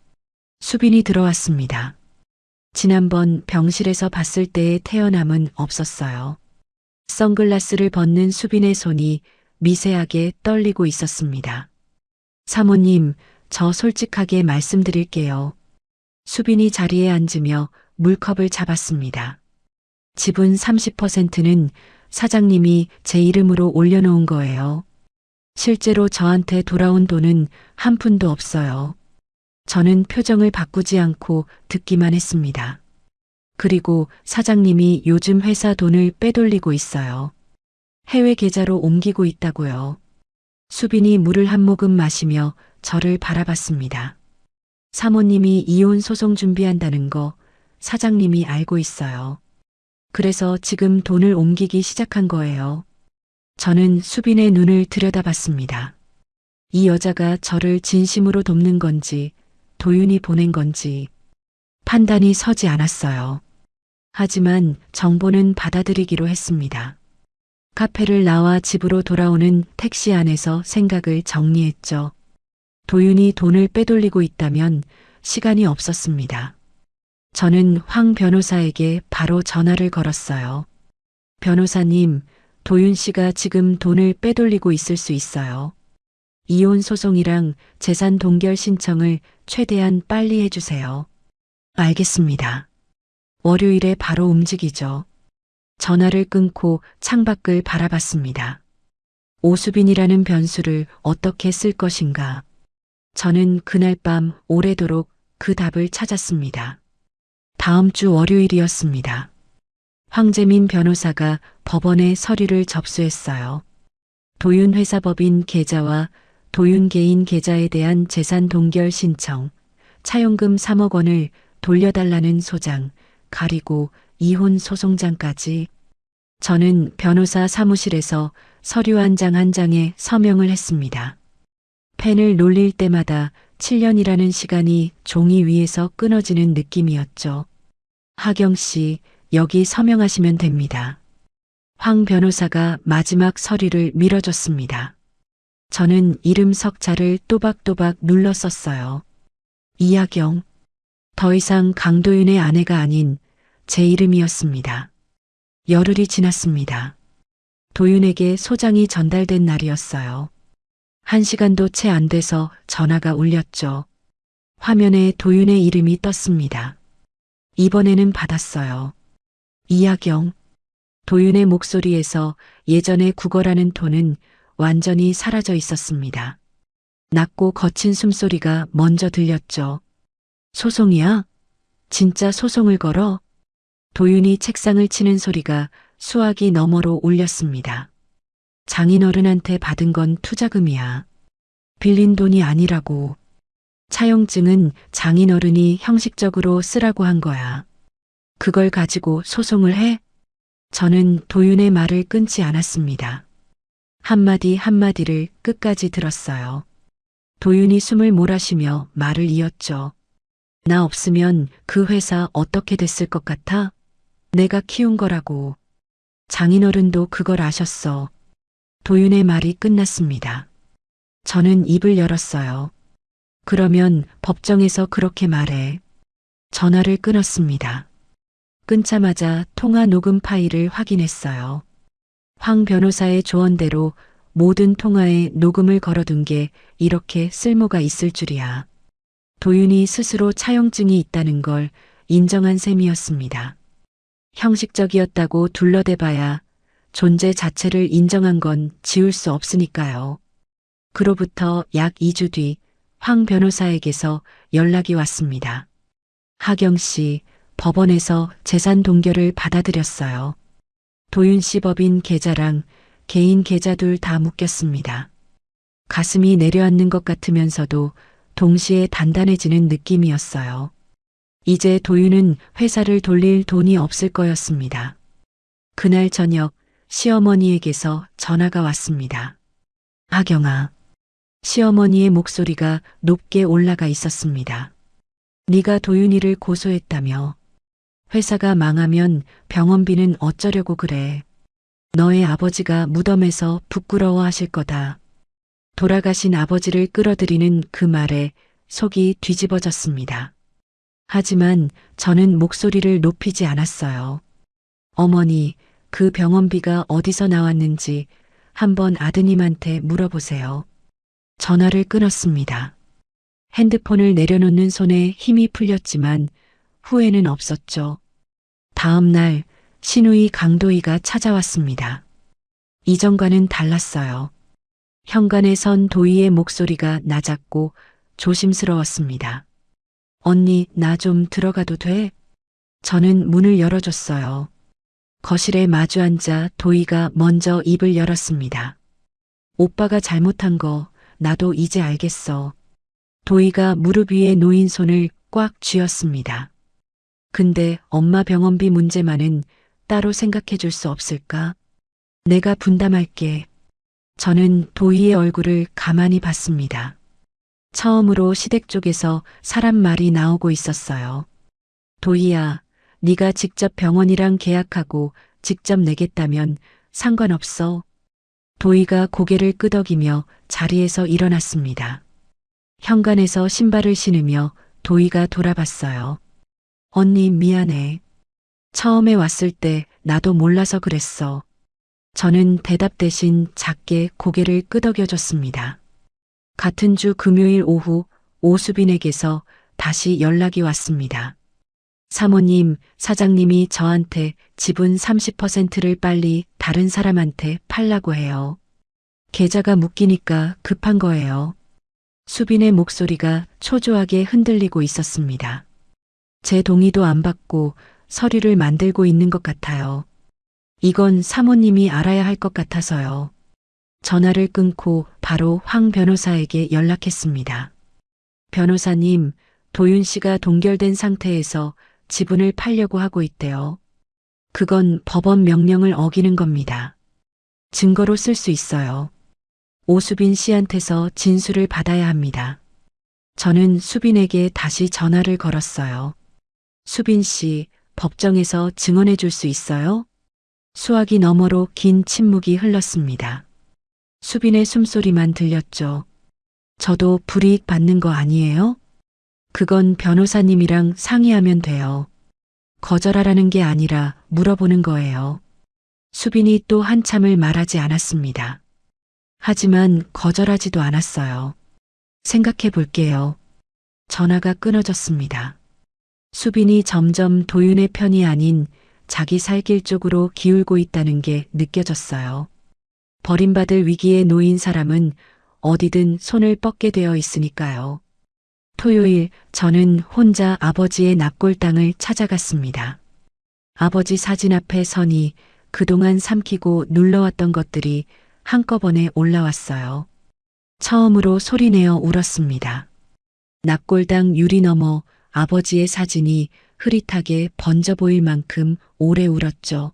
수빈이 들어왔습니다. 지난번 병실에서 봤을 때의 태연함은 없었어요. 선글라스를 벗는 수빈의 손이 미세하게 떨리고 있었습니다. 사모님, 저 솔직하게 말씀드릴게요. 수빈이 자리에 앉으며 물컵을 잡았습니다. 지분 30%는 사장님이 제 이름으로 올려놓은 거예요. 실제로 저한테 돌아온 돈은 한 푼도 없어요. 저는 표정을 바꾸지 않고 듣기만 했습니다. 그리고 사장님이 요즘 회사 돈을 빼돌리고 있어요. 해외 계좌로 옮기고 있다고요. 수빈이 물을 한 모금 마시며 저를 바라봤습니다. 사모님이 이혼 소송 준비한다는 거 사장님이 알고 있어요. 그래서 지금 돈을 옮기기 시작한 거예요. 저는 수빈의 눈을 들여다봤습니다. 이 여자가 저를 진심으로 돕는 건지 도윤이 보낸 건지 판단이 서지 않았어요. 하지만 정보는 받아들이기로 했습니다. 카페를 나와 집으로 돌아오는 택시 안에서 생각을 정리했죠. 도윤이 돈을 빼돌리고 있다면 시간이 없었습니다. 저는 황 변호사에게 바로 전화를 걸었어요. 변호사님, 도윤 씨가 지금 돈을 빼돌리고 있을 수 있어요. 이혼 소송이랑 재산 동결 신청을 최대한 빨리 해주세요. 알겠습니다. 월요일에 바로 움직이죠. 전화를 끊고 창밖을 바라봤습니다. 오수빈이라는 변수를 어떻게 쓸 것인가. 저는 그날 밤 오래도록 그 답을 찾았습니다. 다음 주 월요일이었습니다. 황재민 변호사가 법원에 서류를 접수했어요. 도윤 회사법인 계좌와 도윤 개인 계좌에 대한 재산 동결 신청, 차용금 3억 원을 돌려달라는 소장, 가리고 이혼 소송장까지. 저는 변호사 사무실에서 서류 한 장 한 장에 서명을 했습니다. 펜을 놀릴 때마다 7년이라는 시간이 종이 위에서 끊어지는 느낌이었죠. 하경 씨, 여기 서명하시면 됩니다. 황 변호사가 마지막 서류를 밀어줬습니다. 저는 이름 석자를 또박또박 눌러 썼어요. 이하경. 더 이상 강도윤의 아내가 아닌 제 이름이었습니다. 열흘이 지났습니다. 도윤에게 소장이 전달된 날이었어요. 1시간도 채 안 돼서 전화가 울렸죠. 화면에 도윤의 이름이 떴습니다. 이번에는 받았어요. 이하경. 도윤의 목소리에서 예전의 국어라는 톤은 완전히 사라져 있었습니다. 낮고 거친 숨소리가 먼저 들렸죠. 소송이야? 진짜 소송을 걸어? 도윤이 책상을 치는 소리가 수화기 너머로 울렸습니다. 장인어른한테 받은 건 투자금이야. 빌린 돈이 아니라고. 차용증은 장인어른이 형식적으로 쓰라고 한 거야. 그걸 가지고 소송을 해? 저는 도윤의 말을 끊지 않았습니다. 한마디 한마디를 끝까지 들었어요. 도윤이 숨을 몰아쉬며 말을 이었죠. 나 없으면 그 회사 어떻게 됐을 것 같아? 내가 키운 거라고. 장인어른도 그걸 아셨어. 도윤의 말이 끝났습니다. 저는 입을 열었어요. 그러면 법정에서 그렇게 말해. 전화를 끊었습니다. 끊자마자 통화 녹음 파일을 확인했어요. 황 변호사의 조언대로 모든 통화에 녹음을 걸어둔 게 이렇게 쓸모가 있을 줄이야. 도윤이 스스로 차용증이 있다는 걸 인정한 셈이었습니다. 형식적이었다고 둘러대봐야 존재 자체를 인정한 건 지울 수 없으니까요. 그로부터 약 2주 뒤 황 변호사에게서 연락이 왔습니다. 하경 씨, 법원에서 재산 동결을 받아들였어요. 도윤 씨 법인 계좌랑 개인 계좌 둘 다 묶였습니다. 가슴이 내려앉는 것 같으면서도 동시에 단단해지는 느낌이었어요. 이제 도윤은 회사를 돌릴 돈이 없을 거였습니다. 그날 저녁 시어머니에게서 전화가 왔습니다. 하경아. 시어머니의 목소리가 높게 올라가 있었습니다. 네가 도윤이를 고소했다며. 회사가 망하면 병원비는 어쩌려고 그래. 너의 아버지가 무덤에서 부끄러워하실 거다. 돌아가신 아버지를 끌어들이는 그 말에 속이 뒤집어졌습니다. 하지만 저는 목소리를 높이지 않았어요. 어머니, 그 병원비가 어디서 나왔는지 한번 아드님한테 물어보세요. 전화를 끊었습니다. 핸드폰을 내려놓는 손에 힘이 풀렸지만 후회는 없었죠. 다음 날 신우이 강도희가 찾아왔습니다. 이전과는 달랐어요. 현관에 선 도희의 목소리가 낮았고 조심스러웠습니다. 언니, 나 좀 들어가도 돼? 저는 문을 열어줬어요. 거실에 마주 앉아 도희가 먼저 입을 열었습니다. 오빠가 잘못한 거 나도 이제 알겠어. 도희가 무릎 위에 놓인 손을 꽉 쥐었습니다. 근데 엄마 병원비 문제만은 따로 생각해 줄 수 없을까? 내가 분담할게. 저는 도희의 얼굴을 가만히 봤습니다. 처음으로 시댁 쪽에서 사람 말이 나오고 있었어요. 도희야, 네가 직접 병원이랑 계약하고 직접 내겠다면 상관없어. 도희가 고개를 끄덕이며 자리에서 일어났습니다. 현관에서 신발을 신으며 도희가 돌아봤어요. 언니 미안해. 처음에 왔을 때 나도 몰라서 그랬어. 저는 대답 대신 작게 고개를 끄덕여줬습니다. 같은 주 금요일 오후 오수빈에게서 다시 연락이 왔습니다. 사모님, 사장님이 저한테 지분 30%를 빨리 다른 사람한테 팔라고 해요. 계좌가 묶이니까 급한 거예요. 수빈의 목소리가 초조하게 흔들리고 있었습니다. 제 동의도 안 받고 서류를 만들고 있는 것 같아요. 이건 사모님이 알아야 할 것 같아서요. 전화를 끊고 바로 황 변호사에게 연락했습니다. 변호사님, 도윤 씨가 동결된 상태에서 지분을 팔려고 하고 있대요. 그건 법원 명령을 어기는 겁니다. 증거로 쓸 수 있어요. 오수빈 씨한테서 진술을 받아야 합니다. 저는 수빈에게 다시 전화를 걸었어요. 수빈 씨, 법정에서 증언해 줄 수 있어요? 수화기 너머로 긴 침묵이 흘렀습니다. 수빈의 숨소리만 들렸죠. 저도 불이익 받는 거 아니에요? 그건 변호사님이랑 상의하면 돼요. 거절하라는 게 아니라 물어보는 거예요. 수빈이 또 한참을 말하지 않았습니다. 하지만 거절하지도 않았어요. 생각해 볼게요. 전화가 끊어졌습니다. 수빈이 점점 도윤의 편이 아닌 자기 살 길 쪽으로 기울고 있다는 게 느껴졌어요. 버림받을 위기에 놓인 사람은 어디든 손을 뻗게 되어 있으니까요. 토요일 저는 혼자 아버지의 납골 땅을 찾아갔습니다. 아버지 사진 앞에 서니 그동안 삼키고 눌러왔던 것들이 한꺼번에 올라왔어요. 처음으로 소리내어 울었습니다. 납골당 유리 너머 아버지의 사진이 흐릿하게 번져 보일 만큼 오래 울었죠.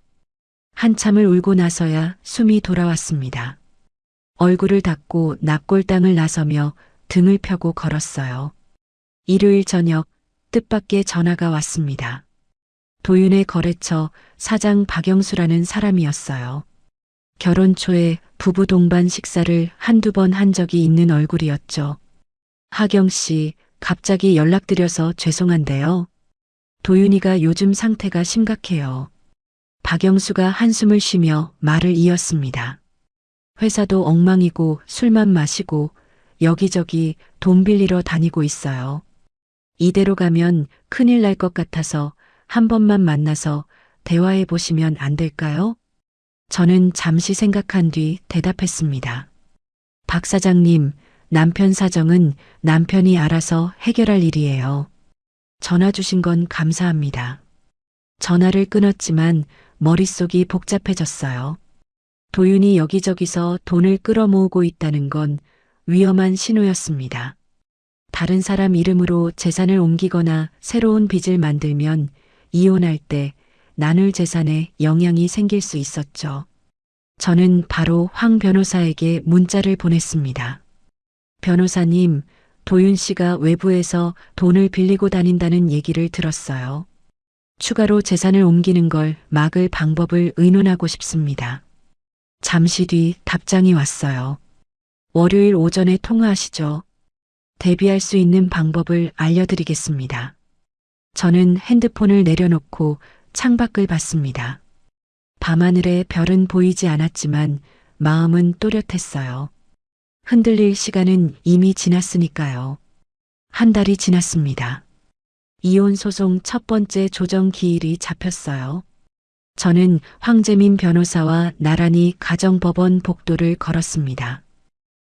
한참을 울고 나서야 숨이 돌아왔습니다. 얼굴을 닦고 납골당을 나서며 등을 펴고 걸었어요. 일요일 저녁 뜻밖의 전화가 왔습니다. 도윤의 거래처 사장 박영수라는 사람이었어요. 결혼 초에 부부 동반 식사를 한두 번 한 적이 있는 얼굴이었죠. 하경 씨, 갑자기 연락드려서 죄송한데요. 도윤이가 요즘 상태가 심각해요. 박영수가 한숨을 쉬며 말을 이었습니다. 회사도 엉망이고 술만 마시고 여기저기 돈 빌리러 다니고 있어요. 이대로 가면 큰일 날 것 같아서 한 번만 만나서 대화해 보시면 안 될까요? 저는 잠시 생각한 뒤 대답했습니다. 박 사장님, 남편 사정은 남편이 알아서 해결할 일이에요. 전화 주신 건 감사합니다. 전화를 끊었지만 머릿속이 복잡해졌어요. 도윤이 여기저기서 돈을 끌어모으고 있다는 건 위험한 신호였습니다. 다른 사람 이름으로 재산을 옮기거나 새로운 빚을 만들면 이혼할 때 나눌 재산에 영향이 생길 수 있었죠. 저는 바로 황 변호사에게 문자를 보냈습니다. 변호사님, 도윤 씨가 외부에서 돈을 빌리고 다닌다는 얘기를 들었어요. 추가로 재산을 옮기는 걸 막을 방법을 의논하고 싶습니다. 잠시 뒤 답장이 왔어요. 월요일 오전에 통화하시죠. 대비할 수 있는 방법을 알려드리겠습니다. 저는 핸드폰을 내려놓고 창밖을 봤습니다. 밤하늘에 별은 보이지 않았지만 마음은 또렷했어요. 흔들릴 시간은 이미 지났으니까요. 한 달이 지났습니다. 이혼 소송 첫 번째 조정 기일이 잡혔어요. 저는 황재민 변호사와 나란히 가정법원 복도를 걸었습니다.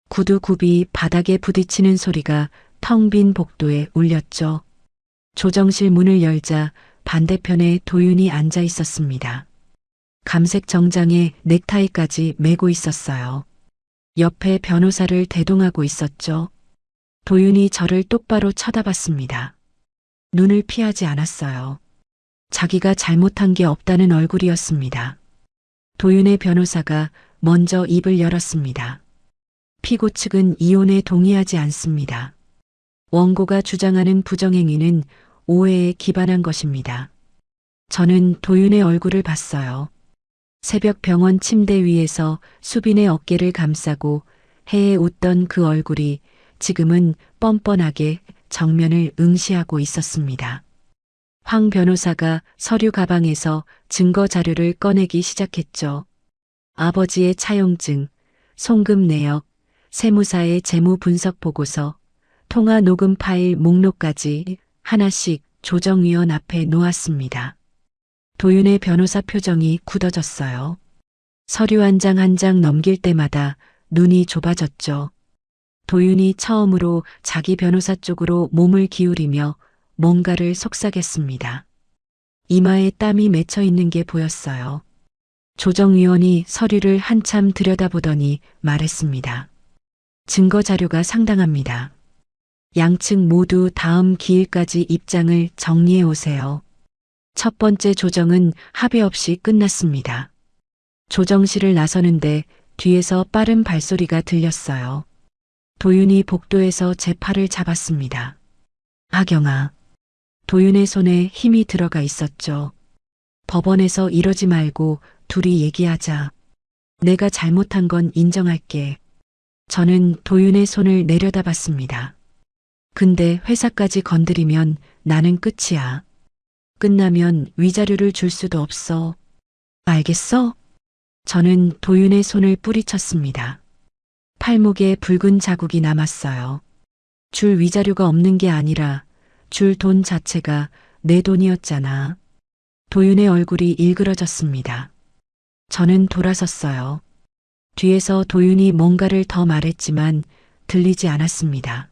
구두 굽이 바닥에 부딪히는 소리가 텅 빈 복도에 울렸죠. 조정실 문을 열자 반대편에 도윤이 앉아 있었습니다. 감색 정장에 넥타이까지 매고 있었어요. 옆에 변호사를 대동하고 있었죠. 도윤이 저를 똑바로 쳐다봤습니다. 눈을 피하지 않았어요. 자기가 잘못한 게 없다는 얼굴이었습니다. 도윤의 변호사가 먼저 입을 열었습니다. 피고 측은 이혼에 동의하지 않습니다. 원고가 주장하는 부정행위는 오해에 기반한 것입니다. 저는 도윤의 얼굴을 봤어요. 새벽 병원 침대 위에서 수빈의 어깨를 감싸고 해에 웃던 그 얼굴이 지금은 뻔뻔하게 정면을 응시하고 있었습니다. 황 변호사가 서류 가방에서 증거 자료를 꺼내기 시작했죠. 아버지의 차용증, 송금 내역, 세무사의 재무 분석 보고서, 통화 녹음 파일 목록까지 하나씩 조정위원 앞에 놓았습니다. 도윤의 변호사 표정이 굳어졌어요. 서류 한 장 한 장 넘길 때마다 눈이 좁아졌죠. 도윤이 처음으로 자기 변호사 쪽으로 몸을 기울이며 뭔가를 속삭였습니다. 이마에 땀이 맺혀 있는 게 보였어요. 조정위원이 서류를 한참 들여다보더니 말했습니다. 증거 자료가 상당합니다. 양측 모두 다음 기일까지 입장을 정리해 오세요. 첫 번째 조정은 합의 없이 끝났습니다. 조정실을 나서는데 뒤에서 빠른 발소리가 들렸어요. 도윤이 복도에서 제 팔을 잡았습니다. 하경아. 도윤의 손에 힘이 들어가 있었죠. 법원에서 이러지 말고 둘이 얘기하자. 내가 잘못한 건 인정할게. 저는 도윤의 손을 내려다봤습니다. 근데 회사까지 건드리면 나는 끝이야. 끝나면 위자료를 줄 수도 없어. 알겠어? 저는 도윤의 손을 뿌리쳤습니다. 팔목에 붉은 자국이 남았어요. 줄 위자료가 없는 게 아니라 줄 돈 자체가 내 돈이었잖아. 도윤의 얼굴이 일그러졌습니다. 저는 돌아섰어요. 뒤에서 도윤이 뭔가를 더 말했지만 들리지 않았습니다.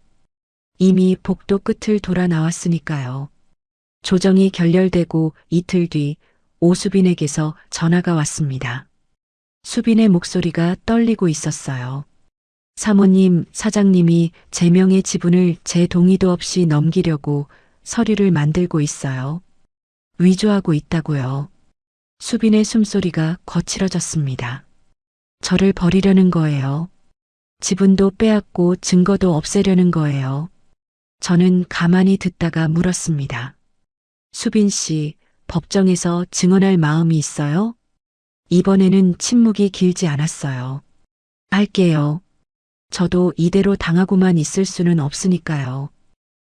이미 복도 끝을 돌아 나왔으니까요. 조정이 결렬되고 이틀 뒤 오수빈에게서 전화가 왔습니다. 수빈의 목소리가 떨리고 있었어요. 사모님, 사장님이 제 명의 지분을 제 동의도 없이 넘기려고 서류를 만들고 있어요. 위조하고 있다고요. 수빈의 숨소리가 거칠어졌습니다. 저를 버리려는 거예요. 지분도 빼앗고 증거도 없애려는 거예요. 저는 가만히 듣다가 물었습니다. 수빈 씨, 법정에서 증언할 마음이 있어요? 이번에는 침묵이 길지 않았어요. 할게요. 저도 이대로 당하고만 있을 수는 없으니까요.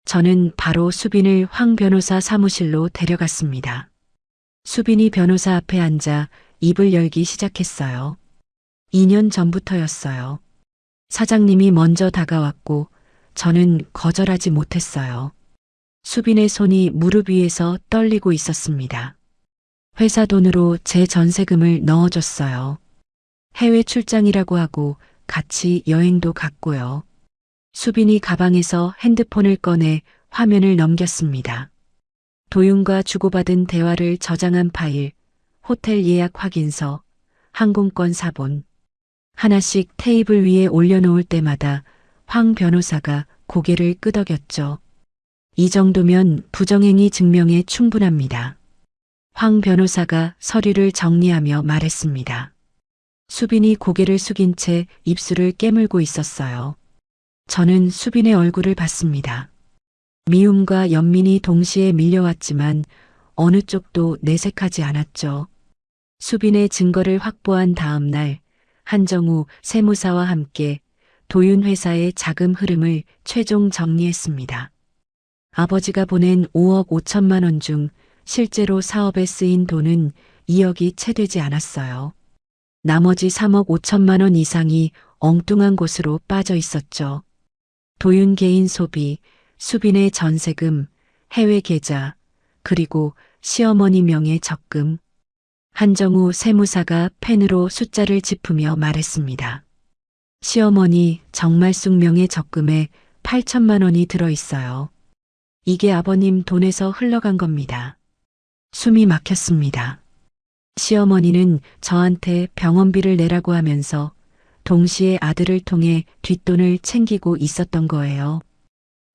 저는 바로 수빈을 황 변호사 사무실로 데려갔습니다. 수빈이 변호사 앞에 앉아 입을 열기 시작했어요. 2년 전부터였어요. 사장님이 먼저 다가왔고 저는 거절하지 못했어요. 수빈의 손이 무릎 위에서 떨리고 있었습니다. 회사 돈으로 제 전세금을 넣어줬어요. 해외 출장이라고 하고 같이 여행도 갔고요. 수빈이 가방에서 핸드폰을 꺼내 화면을 넘겼습니다. 도윤과 주고받은 대화를 저장한 파일, 호텔 예약 확인서, 항공권 사본. 하나씩 테이블 위에 올려놓을 때마다 황 변호사가 고개를 끄덕였죠. 이 정도면 부정행위 증명에 충분합니다. 황 변호사가 서류를 정리하며 말했습니다. 수빈이 고개를 숙인 채 입술을 깨물고 있었어요. 저는 수빈의 얼굴을 봤습니다. 미움과 연민이 동시에 밀려왔지만 어느 쪽도 내색하지 않았죠. 수빈의 증거를 확보한 다음 날 한정우 세무사와 함께 도윤 회사의 자금 흐름을 최종 정리했습니다. 아버지가 보낸 5억 5천만 원 중 실제로 사업에 쓰인 돈은 2억이 채 되지 않았어요. 나머지 3억 5천만 원 이상이 엉뚱한 곳으로 빠져 있었죠. 도윤 개인 소비, 수빈의 전세금, 해외 계좌, 그리고 시어머니 명의 적금. 한정우 세무사가 펜으로 숫자를 짚으며 말했습니다. 시어머니 정말숙 명의 적금에 8천만 원이 들어있어요. 이게 아버님 돈에서 흘러간 겁니다. 숨이 막혔습니다. 시어머니는 저한테 병원비를 내라고 하면서 동시에 아들을 통해 뒷돈을 챙기고 있었던 거예요.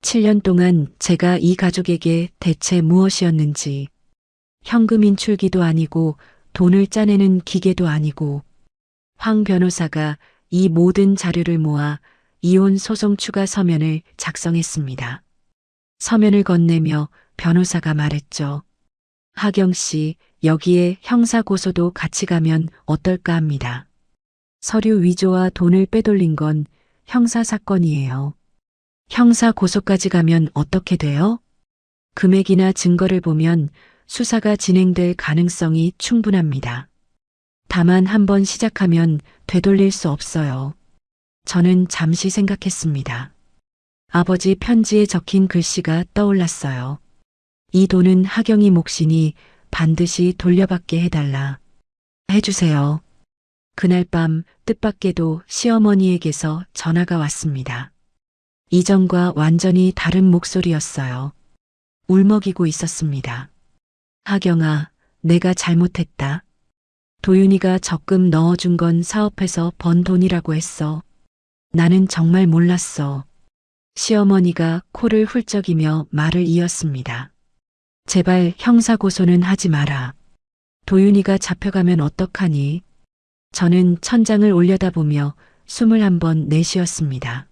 7년 동안 제가 이 가족에게 대체 무엇이었는지, 현금 인출기도 아니고 돈을 짜내는 기계도 아니고, 황 변호사가 이 모든 자료를 모아 이혼 소송 추가 서면을 작성했습니다. 서면을 건네며 변호사가 말했죠. 하경 씨, 여기에 형사고소도 같이 가면 어떨까 합니다. 서류 위조와 돈을 빼돌린 건 형사사건이에요. 형사고소까지 가면 어떻게 돼요? 금액이나 증거를 보면 수사가 진행될 가능성이 충분합니다. 다만 한번 시작하면 되돌릴 수 없어요. 저는 잠시 생각했습니다. 아버지 편지에 적힌 글씨가 떠올랐어요. 이 돈은 하경이 몫이니 반드시 돌려받게 해달라. 해주세요. 그날 밤 뜻밖에도 시어머니에게서 전화가 왔습니다. 이전과 완전히 다른 목소리였어요. 울먹이고 있었습니다. 하경아, 내가 잘못했다. 도윤이가 적금 넣어준 건 사업해서 번 돈이라고 했어. 나는 정말 몰랐어. 시어머니가 코를 훌쩍이며 말을 이었습니다. 제발 형사고소는 하지 마라. 도윤이가 잡혀가면 어떡하니? 저는 천장을 올려다보며 숨을 한번 내쉬었습니다.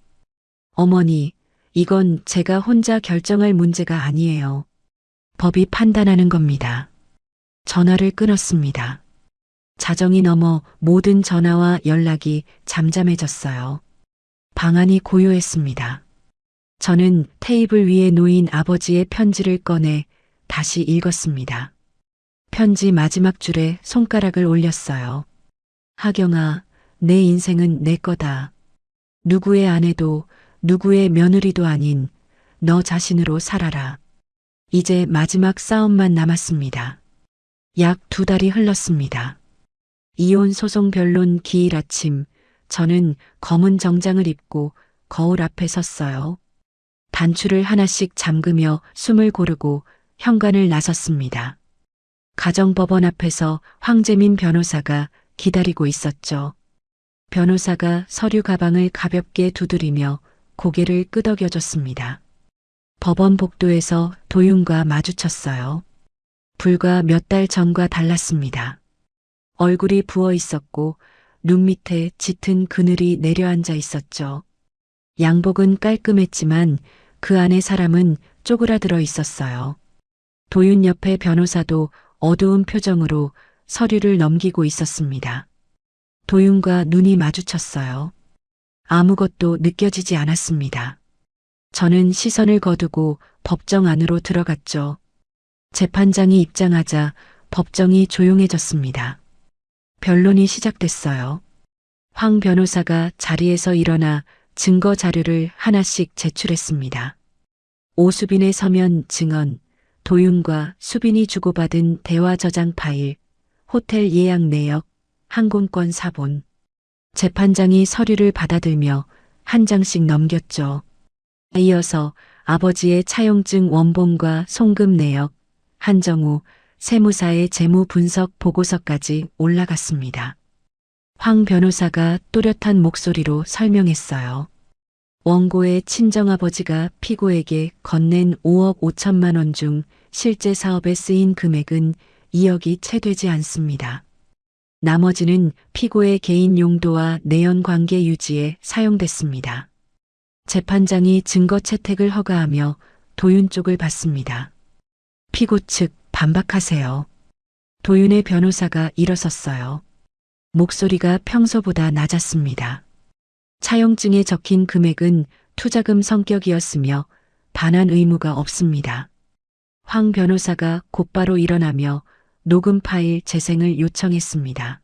어머니, 이건 제가 혼자 결정할 문제가 아니에요. 법이 판단하는 겁니다. 전화를 끊었습니다. 자정이 넘어 모든 전화와 연락이 잠잠해졌어요. 방안이 고요했습니다. 저는 테이블 위에 놓인 아버지의 편지를 꺼내 다시 읽었습니다. 편지 마지막 줄에 손가락을 올렸어요. 하경아, 내 인생은 내 거다. 누구의 아내도 누구의 며느리도 아닌 너 자신으로 살아라. 이제 마지막 싸움만 남았습니다. 약 2달이 흘렀습니다. 이혼 소송 변론 기일 아침, 저는 검은 정장을 입고 거울 앞에 섰어요. 단추를 하나씩 잠그며 숨을 고르고 현관을 나섰습니다. 가정법원 앞에서 황재민 변호사가 기다리고 있었죠. 변호사가 서류 가방을 가볍게 두드리며 고개를 끄덕여줬습니다. 법원 복도에서 도윤과 마주쳤어요. 불과 몇 달 전과 달랐습니다. 얼굴이 부어 있었고 눈 밑에 짙은 그늘이 내려앉아 있었죠. 양복은 깔끔했지만 그 안에 사람은 쪼그라들어 있었어요. 도윤 옆에 변호사도 어두운 표정으로 서류를 넘기고 있었습니다. 도윤과 눈이 마주쳤어요. 아무것도 느껴지지 않았습니다. 저는 시선을 거두고 법정 안으로 들어갔죠. 재판장이 입장하자 법정이 조용해졌습니다. 변론이 시작됐어요. 황 변호사가 자리에서 일어나 증거 자료를 하나씩 제출했습니다. 오수빈의 서면 증언, 도윤과 수빈이 주고받은 대화 저장 파일, 호텔 예약 내역, 항공권 사본. 재판장이 서류를 받아들며 한 장씩 넘겼죠. 이어서 아버지의 차용증 원본과 송금 내역, 한정우 세무사의 재무 분석 보고서까지 올라갔습니다. 황 변호사가 또렷한 목소리로 설명했어요. 원고의 친정아버지가 피고에게 건넨 5억 5천만 원 중 실제 사업에 쓰인 금액은 2억이 채 되지 않습니다. 나머지는 피고의 개인 용도와 내연 관계 유지에 사용됐습니다. 재판장이 증거 채택을 허가하며 도윤 쪽을 봤습니다. 피고 측 반박하세요. 도윤의 변호사가 일어섰어요. 목소리가 평소보다 낮았습니다. 차용증에 적힌 금액은 투자금 성격이었으며 반환 의무가 없습니다. 황 변호사가 곧바로 일어나며 녹음 파일 재생을 요청했습니다.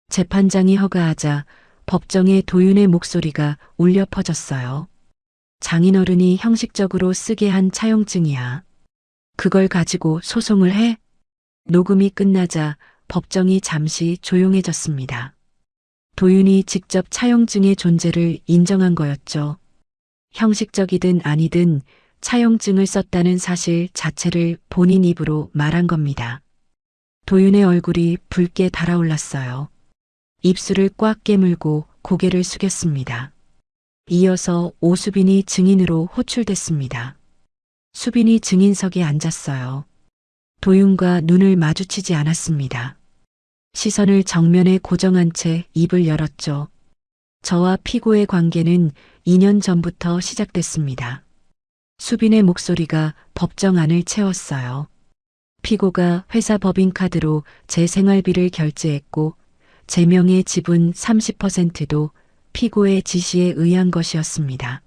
재판장이 허가하자 법정에 도윤의 목소리가 울려 퍼졌어요. 장인어른이 형식적으로 쓰게 한 차용증이야. 그걸 가지고 소송을 해? 녹음이 끝나자 법정이 잠시 조용해졌습니다. 도윤이 직접 차용증의 존재를 인정한 거였죠. 형식적이든 아니든 차용증을 썼다는 사실 자체를 본인 입으로 말한 겁니다. 도윤의 얼굴이 붉게 달아올랐어요. 입술을 꽉 깨물고 고개를 숙였습니다. 이어서 오수빈이 증인으로 호출됐습니다. 수빈이 증인석에 앉았어요. 도윤과 눈을 마주치지 않았습니다. 시선을 정면에 고정한 채 입을 열었죠. 저와 피고의 관계는 2년 전부터 시작됐습니다. 수빈의 목소리가 법정 안을 채웠어요. 피고가 회사 법인카드로 제 생활비를 결제했고 제 명의 지분 30%도 피고의 지시에 의한 것이었습니다.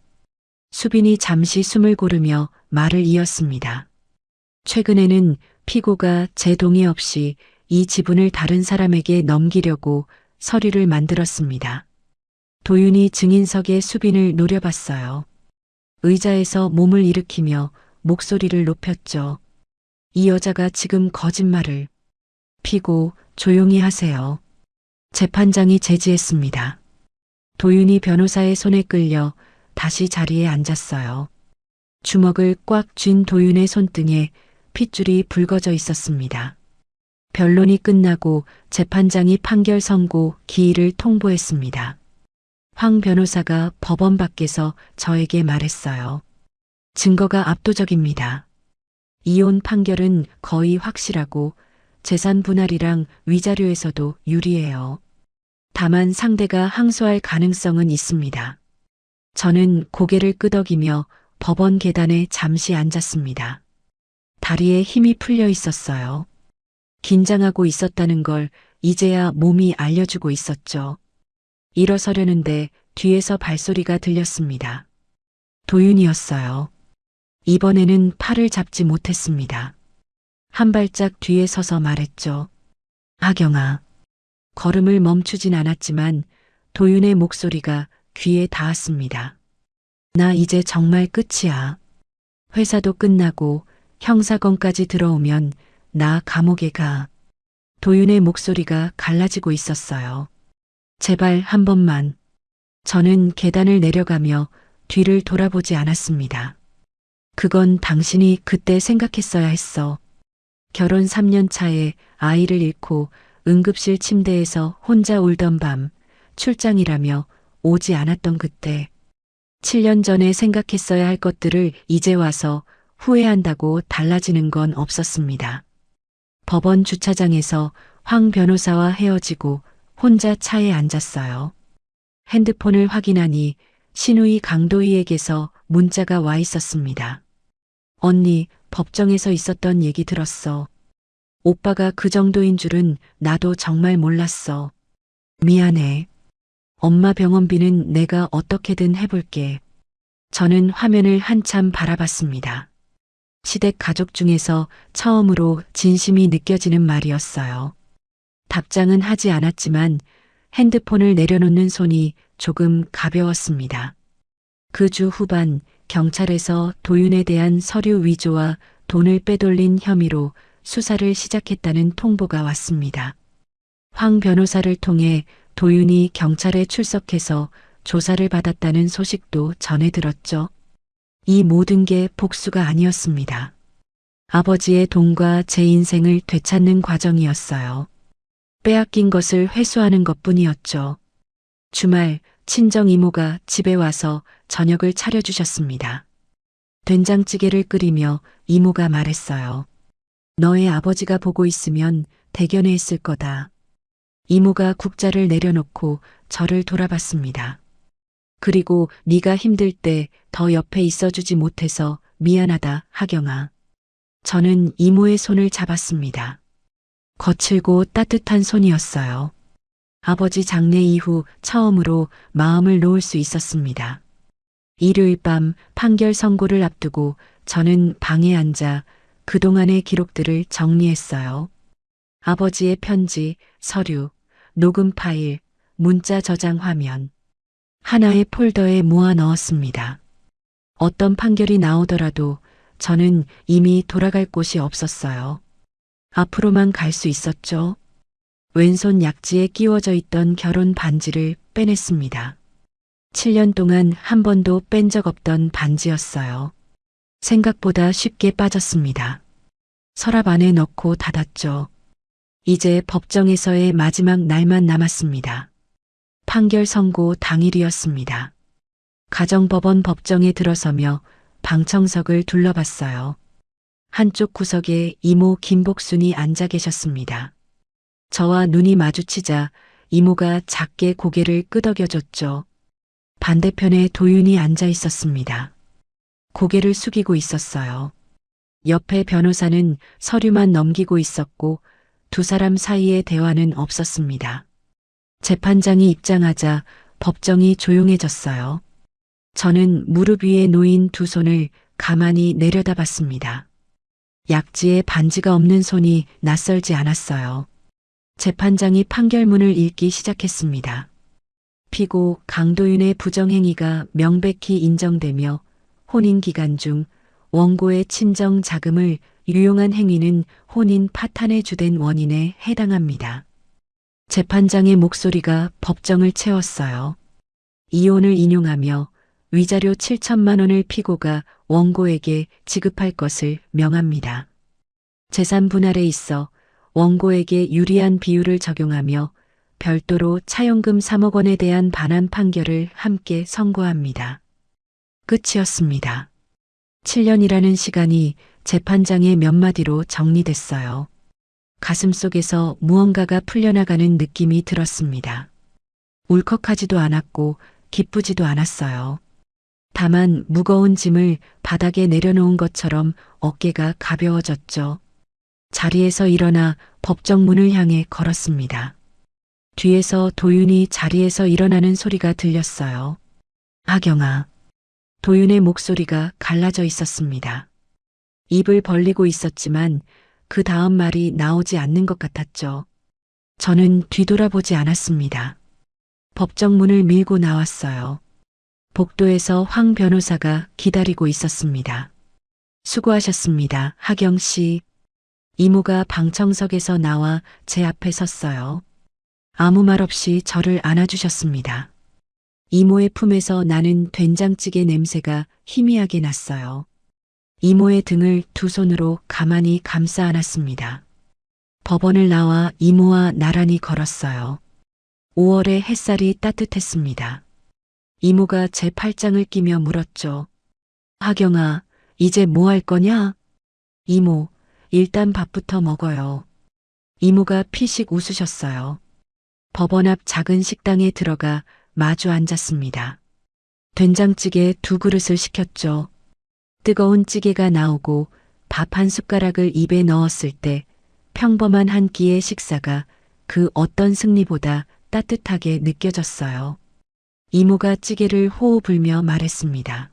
수빈이 잠시 숨을 고르며 말을 이었습니다. 최근에는 피고가 제 동의 없이 이 지분을 다른 사람에게 넘기려고 서류를 만들었습니다. 도윤이 증인석의 수빈을 노려봤어요. 의자에서 몸을 일으키며 목소리를 높였죠. 이 여자가 지금 거짓말을. 피고, 조용히 하세요. 재판장이 제지했습니다. 도윤이 변호사의 손에 끌려 다시 자리에 앉았어요. 주먹을 꽉 쥔 도윤의 손등에 핏줄이 붉어져 있었습니다. 변론이 끝나고 재판장이 판결 선고 기일을 통보했습니다. 황 변호사가 법원 밖에서 저에게 말했어요. 증거가 압도적입니다. 이혼 판결은 거의 확실하고 재산 분할이랑 위자료에서도 유리해요. 다만 상대가 항소할 가능성은 있습니다. 저는 고개를 끄덕이며 법원 계단에 잠시 앉았습니다. 다리에 힘이 풀려 있었어요. 긴장하고 있었다는 걸 이제야 몸이 알려주고 있었죠. 일어서려는데 뒤에서 발소리가 들렸습니다. 도윤이었어요. 이번에는 팔을 잡지 못했습니다. 한 발짝 뒤에 서서 말했죠. 하경아. 걸음을 멈추진 않았지만 도윤의 목소리가 귀에 닿았습니다. 나 이제 정말 끝이야. 회사도 끝나고 형사건까지 들어오면 나 감옥에 가. 도윤의 목소리가 갈라지고 있었어요. 제발 한 번만. 저는 계단을 내려가며 뒤를 돌아보지 않았습니다. 그건 당신이 그때 생각했어야 했어. 결혼 3년 차에 아이를 잃고 응급실 침대에서 혼자 울던 밤, 출장이라며 오지 않았던 그때. 7년 전에 생각했어야 할 것들을 이제 와서 후회한다고 달라지는 건 없었습니다. 법원 주차장에서 황 변호사와 헤어지고 혼자 차에 앉았어요. 핸드폰을 확인하니 신우이 강도희에게서 문자가 와 있었습니다. 언니, 법정에서 있었던 얘기 들었어. 오빠가 그 정도인 줄은 나도 정말 몰랐어. 미안해. 엄마 병원비는 내가 어떻게든 해볼게. 저는 화면을 한참 바라봤습니다. 시댁 가족 중에서 처음으로 진심이 느껴지는 말이었어요. 답장은 하지 않았지만 핸드폰을 내려놓는 손이 조금 가벼웠습니다. 그 주 후반 경찰에서 도윤에 대한 서류 위조와 돈을 빼돌린 혐의로 수사를 시작했다는 통보가 왔습니다. 황 변호사를 통해 도윤이 경찰에 출석해서 조사를 받았다는 소식도 전해 들었죠. 이 모든 게 복수가 아니었습니다. 아버지의 돈과 제 인생을 되찾는 과정이었어요. 빼앗긴 것을 회수하는 것뿐이었죠. 주말 친정 이모가 집에 와서 저녁을 차려주셨습니다. 된장찌개를 끓이며 이모가 말했어요. 너의 아버지가 보고 있으면 대견해 했을 거다. 이모가 국자를 내려놓고 저를 돌아봤습니다. 그리고 네가 힘들 때 더 옆에 있어주지 못해서 미안하다, 하경아. 저는 이모의 손을 잡았습니다. 거칠고 따뜻한 손이었어요. 아버지 장례 이후 처음으로 마음을 놓을 수 있었습니다. 일요일 밤 판결 선고를 앞두고 저는 방에 앉아 그동안의 기록들을 정리했어요. 아버지의 편지, 서류, 녹음 파일, 문자 저장 화면. 하나의 폴더에 모아 넣었습니다. 어떤 판결이 나오더라도 저는 이미 돌아갈 곳이 없었어요. 앞으로만 갈 수 있었죠. 왼손 약지에 끼워져 있던 결혼 반지를 빼냈습니다. 7년 동안 한 번도 뺀 적 없던 반지였어요. 생각보다 쉽게 빠졌습니다. 서랍 안에 넣고 닫았죠. 이제 법정에서의 마지막 날만 남았습니다. 판결 선고 당일이었습니다. 가정법원 법정에 들어서며 방청석을 둘러봤어요. 한쪽 구석에 이모 김복순이 앉아 계셨습니다. 저와 눈이 마주치자 이모가 작게 고개를 끄덕여줬죠. 반대편에 도윤이 앉아 있었습니다. 고개를 숙이고 있었어요. 옆에 변호사는 서류만 넘기고 있었고 두 사람 사이의 대화는 없었습니다. 재판장이 입장하자 법정이 조용해졌어요. 저는 무릎 위에 놓인 두 손을 가만히 내려다봤습니다. 약지에 반지가 없는 손이 낯설지 않았어요. 재판장이 판결문을 읽기 시작했습니다. 피고 강도윤의 부정행위가 명백히 인정되며 혼인 기간 중 원고의 친정 자금을 유용한 행위는 혼인 파탄의 주된 원인에 해당합니다. 재판장의 목소리가 법정을 채웠어요. 이혼을 인용하며 위자료 7천만 원을 피고가 원고에게 지급할 것을 명합니다. 재산 분할에 있어 원고에게 유리한 비율을 적용하며 별도로 차용금 3억 원에 대한 반환 판결을 함께 선고합니다. 끝이었습니다. 7년이라는 시간이 재판장의 몇 마디로 정리됐어요. 가슴속에서 무언가가 풀려나가는 느낌이 들었습니다. 울컥하지도 않았고 기쁘지도 않았어요. 다만 무거운 짐을 바닥에 내려놓은 것처럼 어깨가 가벼워졌죠. 자리에서 일어나 법정 문을 향해 걸었습니다. 뒤에서 도윤이 자리에서 일어나는 소리가 들렸어요. 하경아. 도윤의 목소리가 갈라져 있었습니다. 입을 벌리고 있었지만 그 다음 말이 나오지 않는 것 같았죠. 저는 뒤돌아보지 않았습니다. 법정 문을 밀고 나왔어요. 복도에서 황 변호사가 기다리고 있었습니다. 수고하셨습니다, 하경 씨. 이모가 방청석에서 나와 제 앞에 섰어요. 아무 말 없이 저를 안아주셨습니다. 이모의 품에서 나는 된장찌개 냄새가 희미하게 났어요. 이모의 등을 두 손으로 가만히 감싸 안았습니다. 법원을 나와 이모와 나란히 걸었어요. 5월의 햇살이 따뜻했습니다. 이모가 제 팔짱을 끼며 물었죠. 하경아, 이제 뭐 할 거냐? 이모, 일단 밥부터 먹어요. 이모가 피식 웃으셨어요. 법원 앞 작은 식당에 들어가 마주 앉았습니다. 된장찌개 2그릇을 시켰죠. 뜨거운 찌개가 나오고 밥 한 숟가락을 입에 넣었을 때 평범한 한 끼의 식사가 그 어떤 승리보다 따뜻하게 느껴졌어요. 이모가 찌개를 호호 불며 말했습니다.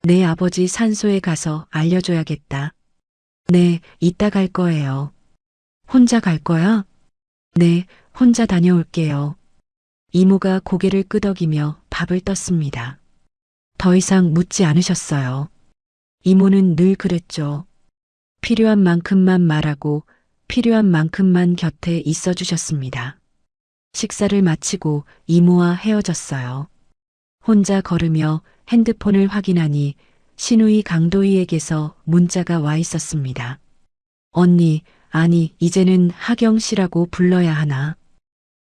내 아버지 산소에 가서 알려줘야겠다. 네, 이따 갈 거예요. 혼자 갈 거야? 네, 혼자 다녀올게요. 이모가 고개를 끄덕이며 밥을 떴습니다. 더 이상 묻지 않으셨어요. 이모는 늘 그랬죠. 필요한 만큼만 말하고 필요한 만큼만 곁에 있어 주셨습니다. 식사를 마치고 이모와 헤어졌어요. 혼자 걸으며 핸드폰을 확인하니 신우이 강도희에게서 문자가 와 있었습니다. 언니, 아니, 이제는 하경 씨라고 불러야 하나?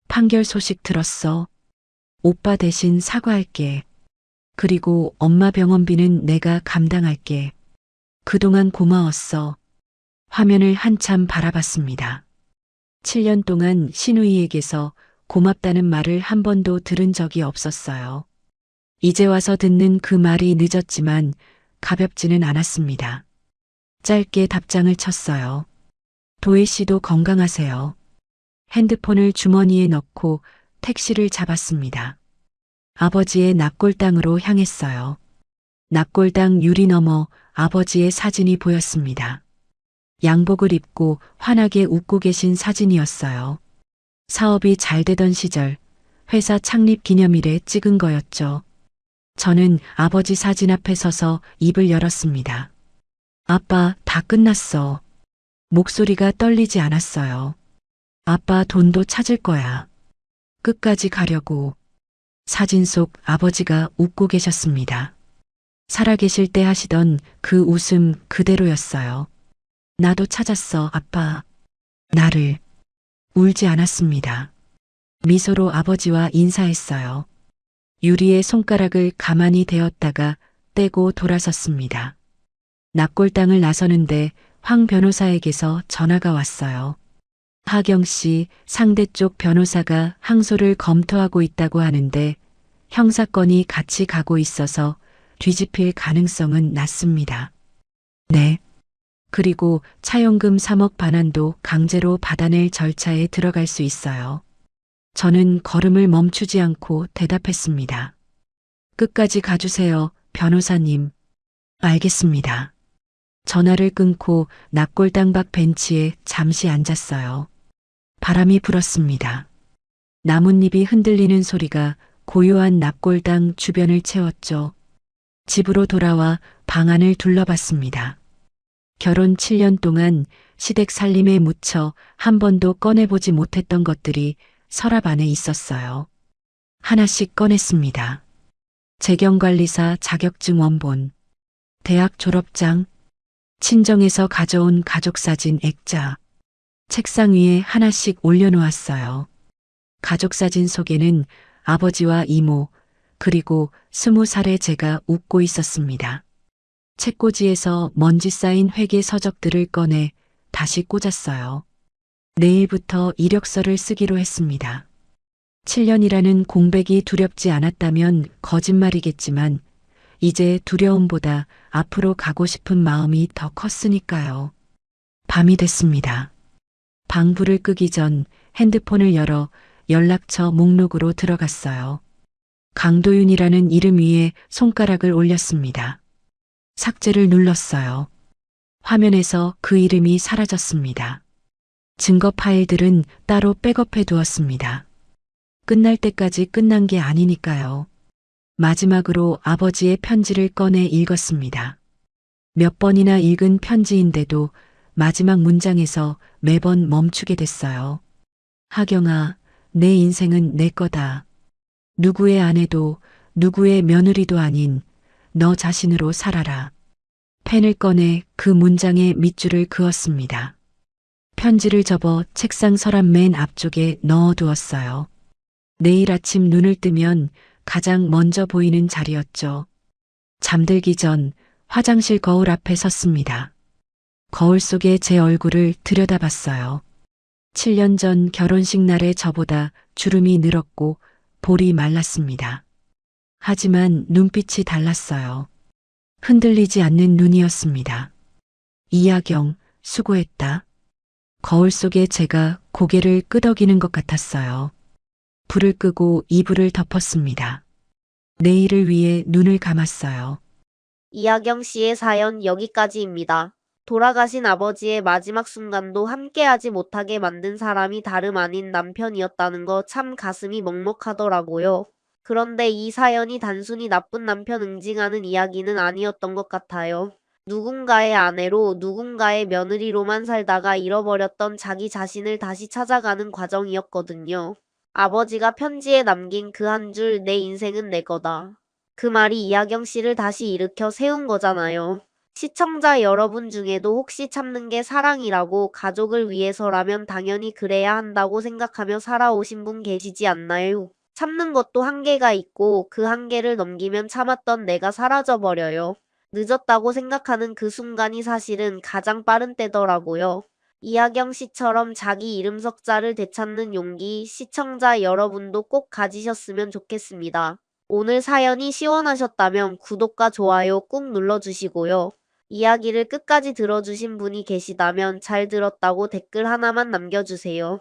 판결 소식 들었어. 오빠 대신 사과할게. 그리고 엄마 병원비는 내가 감당할게. 그동안 고마웠어. 화면을 한참 바라봤습니다. 7년 동안 신우이에게서 고맙다는 말을 한 번도 들은 적이 없었어요. 이제 와서 듣는 그 말이 늦었지만 가볍지는 않았습니다. 짧게 답장을 쳤어요. 도희 씨도 건강하세요. 핸드폰을 주머니에 넣고 택시를 잡았습니다. 아버지의 납골당으로 향했어요. 납골당 유리 너머 아버지의 사진이 보였습니다. 양복을 입고 환하게 웃고 계신 사진이었어요. 사업이 잘 되던 시절 회사 창립 기념일에 찍은 거였죠. 저는 아버지 사진 앞에 서서 입을 열었습니다. 아빠, 다 끝났어. 목소리가 떨리지 않았어요. 아빠 돈도 찾을 거야. 끝까지 가려고. 사진 속 아버지가 웃고 계셨습니다. 살아계실 때 하시던 그 웃음 그대로였어요. 나도 찾았어, 아빠. 나를. 울지 않았습니다. 미소로 아버지와 인사했어요. 유리의 손가락을 가만히 대었다가 떼고 돌아섰습니다. 납골당을 나서는데 황 변호사에게서 전화가 왔어요. 하경 씨, 상대 쪽 변호사가 항소를 검토하고 있다고 하는데 형사건이 같이 가고 있어서 뒤집힐 가능성은 낮습니다. 네. 그리고 차용금 3억 반환도 강제로 받아낼 절차에 들어갈 수 있어요. 저는 걸음을 멈추지 않고 대답했습니다. 끝까지 가주세요, 변호사님. 알겠습니다. 전화를 끊고 납골당 밖 벤치에 잠시 앉았어요. 바람이 불었습니다. 나뭇잎이 흔들리는 소리가 고요한 납골당 주변을 채웠죠. 집으로 돌아와 방 안을 둘러봤습니다. 결혼 7년 동안 시댁 살림에 묻혀 한 번도 꺼내보지 못했던 것들이 서랍 안에 있었어요. 하나씩 꺼냈습니다. 재경관리사 자격증 원본, 대학 졸업장, 친정에서 가져온 가족사진 액자, 책상 위에 하나씩 올려놓았어요. 가족사진 속에는 아버지와 이모, 그리고 20살의 제가 웃고 있었습니다. 책꽂이에서 먼지 쌓인 회계 서적들을 꺼내 다시 꽂았어요. 내일부터 이력서를 쓰기로 했습니다. 7년이라는 공백이 두렵지 않았다면 거짓말이겠지만 이제 두려움보다 앞으로 가고 싶은 마음이 더 컸으니까요. 밤이 됐습니다. 방불을 끄기 전 핸드폰을 열어 연락처 목록으로 들어갔어요. 강도윤이라는 이름 위에 손가락을 올렸습니다. 삭제를 눌렀어요. 화면에서 그 이름이 사라졌습니다. 증거 파일들은 따로 백업해 두었습니다. 끝날 때까지 끝난 게 아니니까요. 마지막으로 아버지의 편지를 꺼내 읽었습니다. 몇 번이나 읽은 편지인데도 마지막 문장에서 매번 멈추게 됐어요. 하경아, 내 인생은 내 거다. 누구의 아내도 누구의 며느리도 아닌 너 자신으로 살아라. 펜을 꺼내 그 문장에 밑줄을 그었습니다. 편지를 접어 책상 서랍 맨 앞쪽에 넣어두었어요. 내일 아침 눈을 뜨면 가장 먼저 보이는 자리였죠. 잠들기 전 화장실 거울 앞에 섰습니다. 거울 속에 제 얼굴을 들여다봤어요. 7년 전 결혼식 날의 저보다 주름이 늘었고 볼이 말랐습니다. 하지만 눈빛이 달랐어요. 흔들리지 않는 눈이었습니다. 이하경, 수고했다. 거울 속에 제가 고개를 끄덕이는 것 같았어요. 불을 끄고 이불을 덮었습니다. 내일을 위해 눈을 감았어요. 이하경 씨의 사연 여기까지입니다. 돌아가신 아버지의 마지막 순간도 함께하지 못하게 만든 사람이 다름 아닌 남편이었다는 거 참 가슴이 먹먹하더라고요. 그런데 이 사연이 단순히 나쁜 남편 응징하는 이야기는 아니었던 것 같아요. 누군가의 아내로 누군가의 며느리로만 살다가 잃어버렸던 자기 자신을 다시 찾아가는 과정이었거든요. 아버지가 편지에 남긴 그 한 줄 내 인생은 내 거다. 그 말이 이하경 씨를 다시 일으켜 세운 거잖아요. 시청자 여러분 중에도 혹시 참는 게 사랑이라고 가족을 위해서라면 당연히 그래야 한다고 생각하며 살아오신 분 계시지 않나요? 참는 것도 한계가 있고 그 한계를 넘기면 참았던 내가 사라져버려요. 늦었다고 생각하는 그 순간이 사실은 가장 빠른 때더라고요. 이하경 씨처럼 자기 이름 석자를 되찾는 용기 시청자 여러분도 꼭 가지셨으면 좋겠습니다. 오늘 사연이 시원하셨다면 구독과 좋아요 꾹 눌러주시고요. 이야기를 끝까지 들어주신 분이 계시다면 잘 들었다고 댓글 하나만 남겨주세요.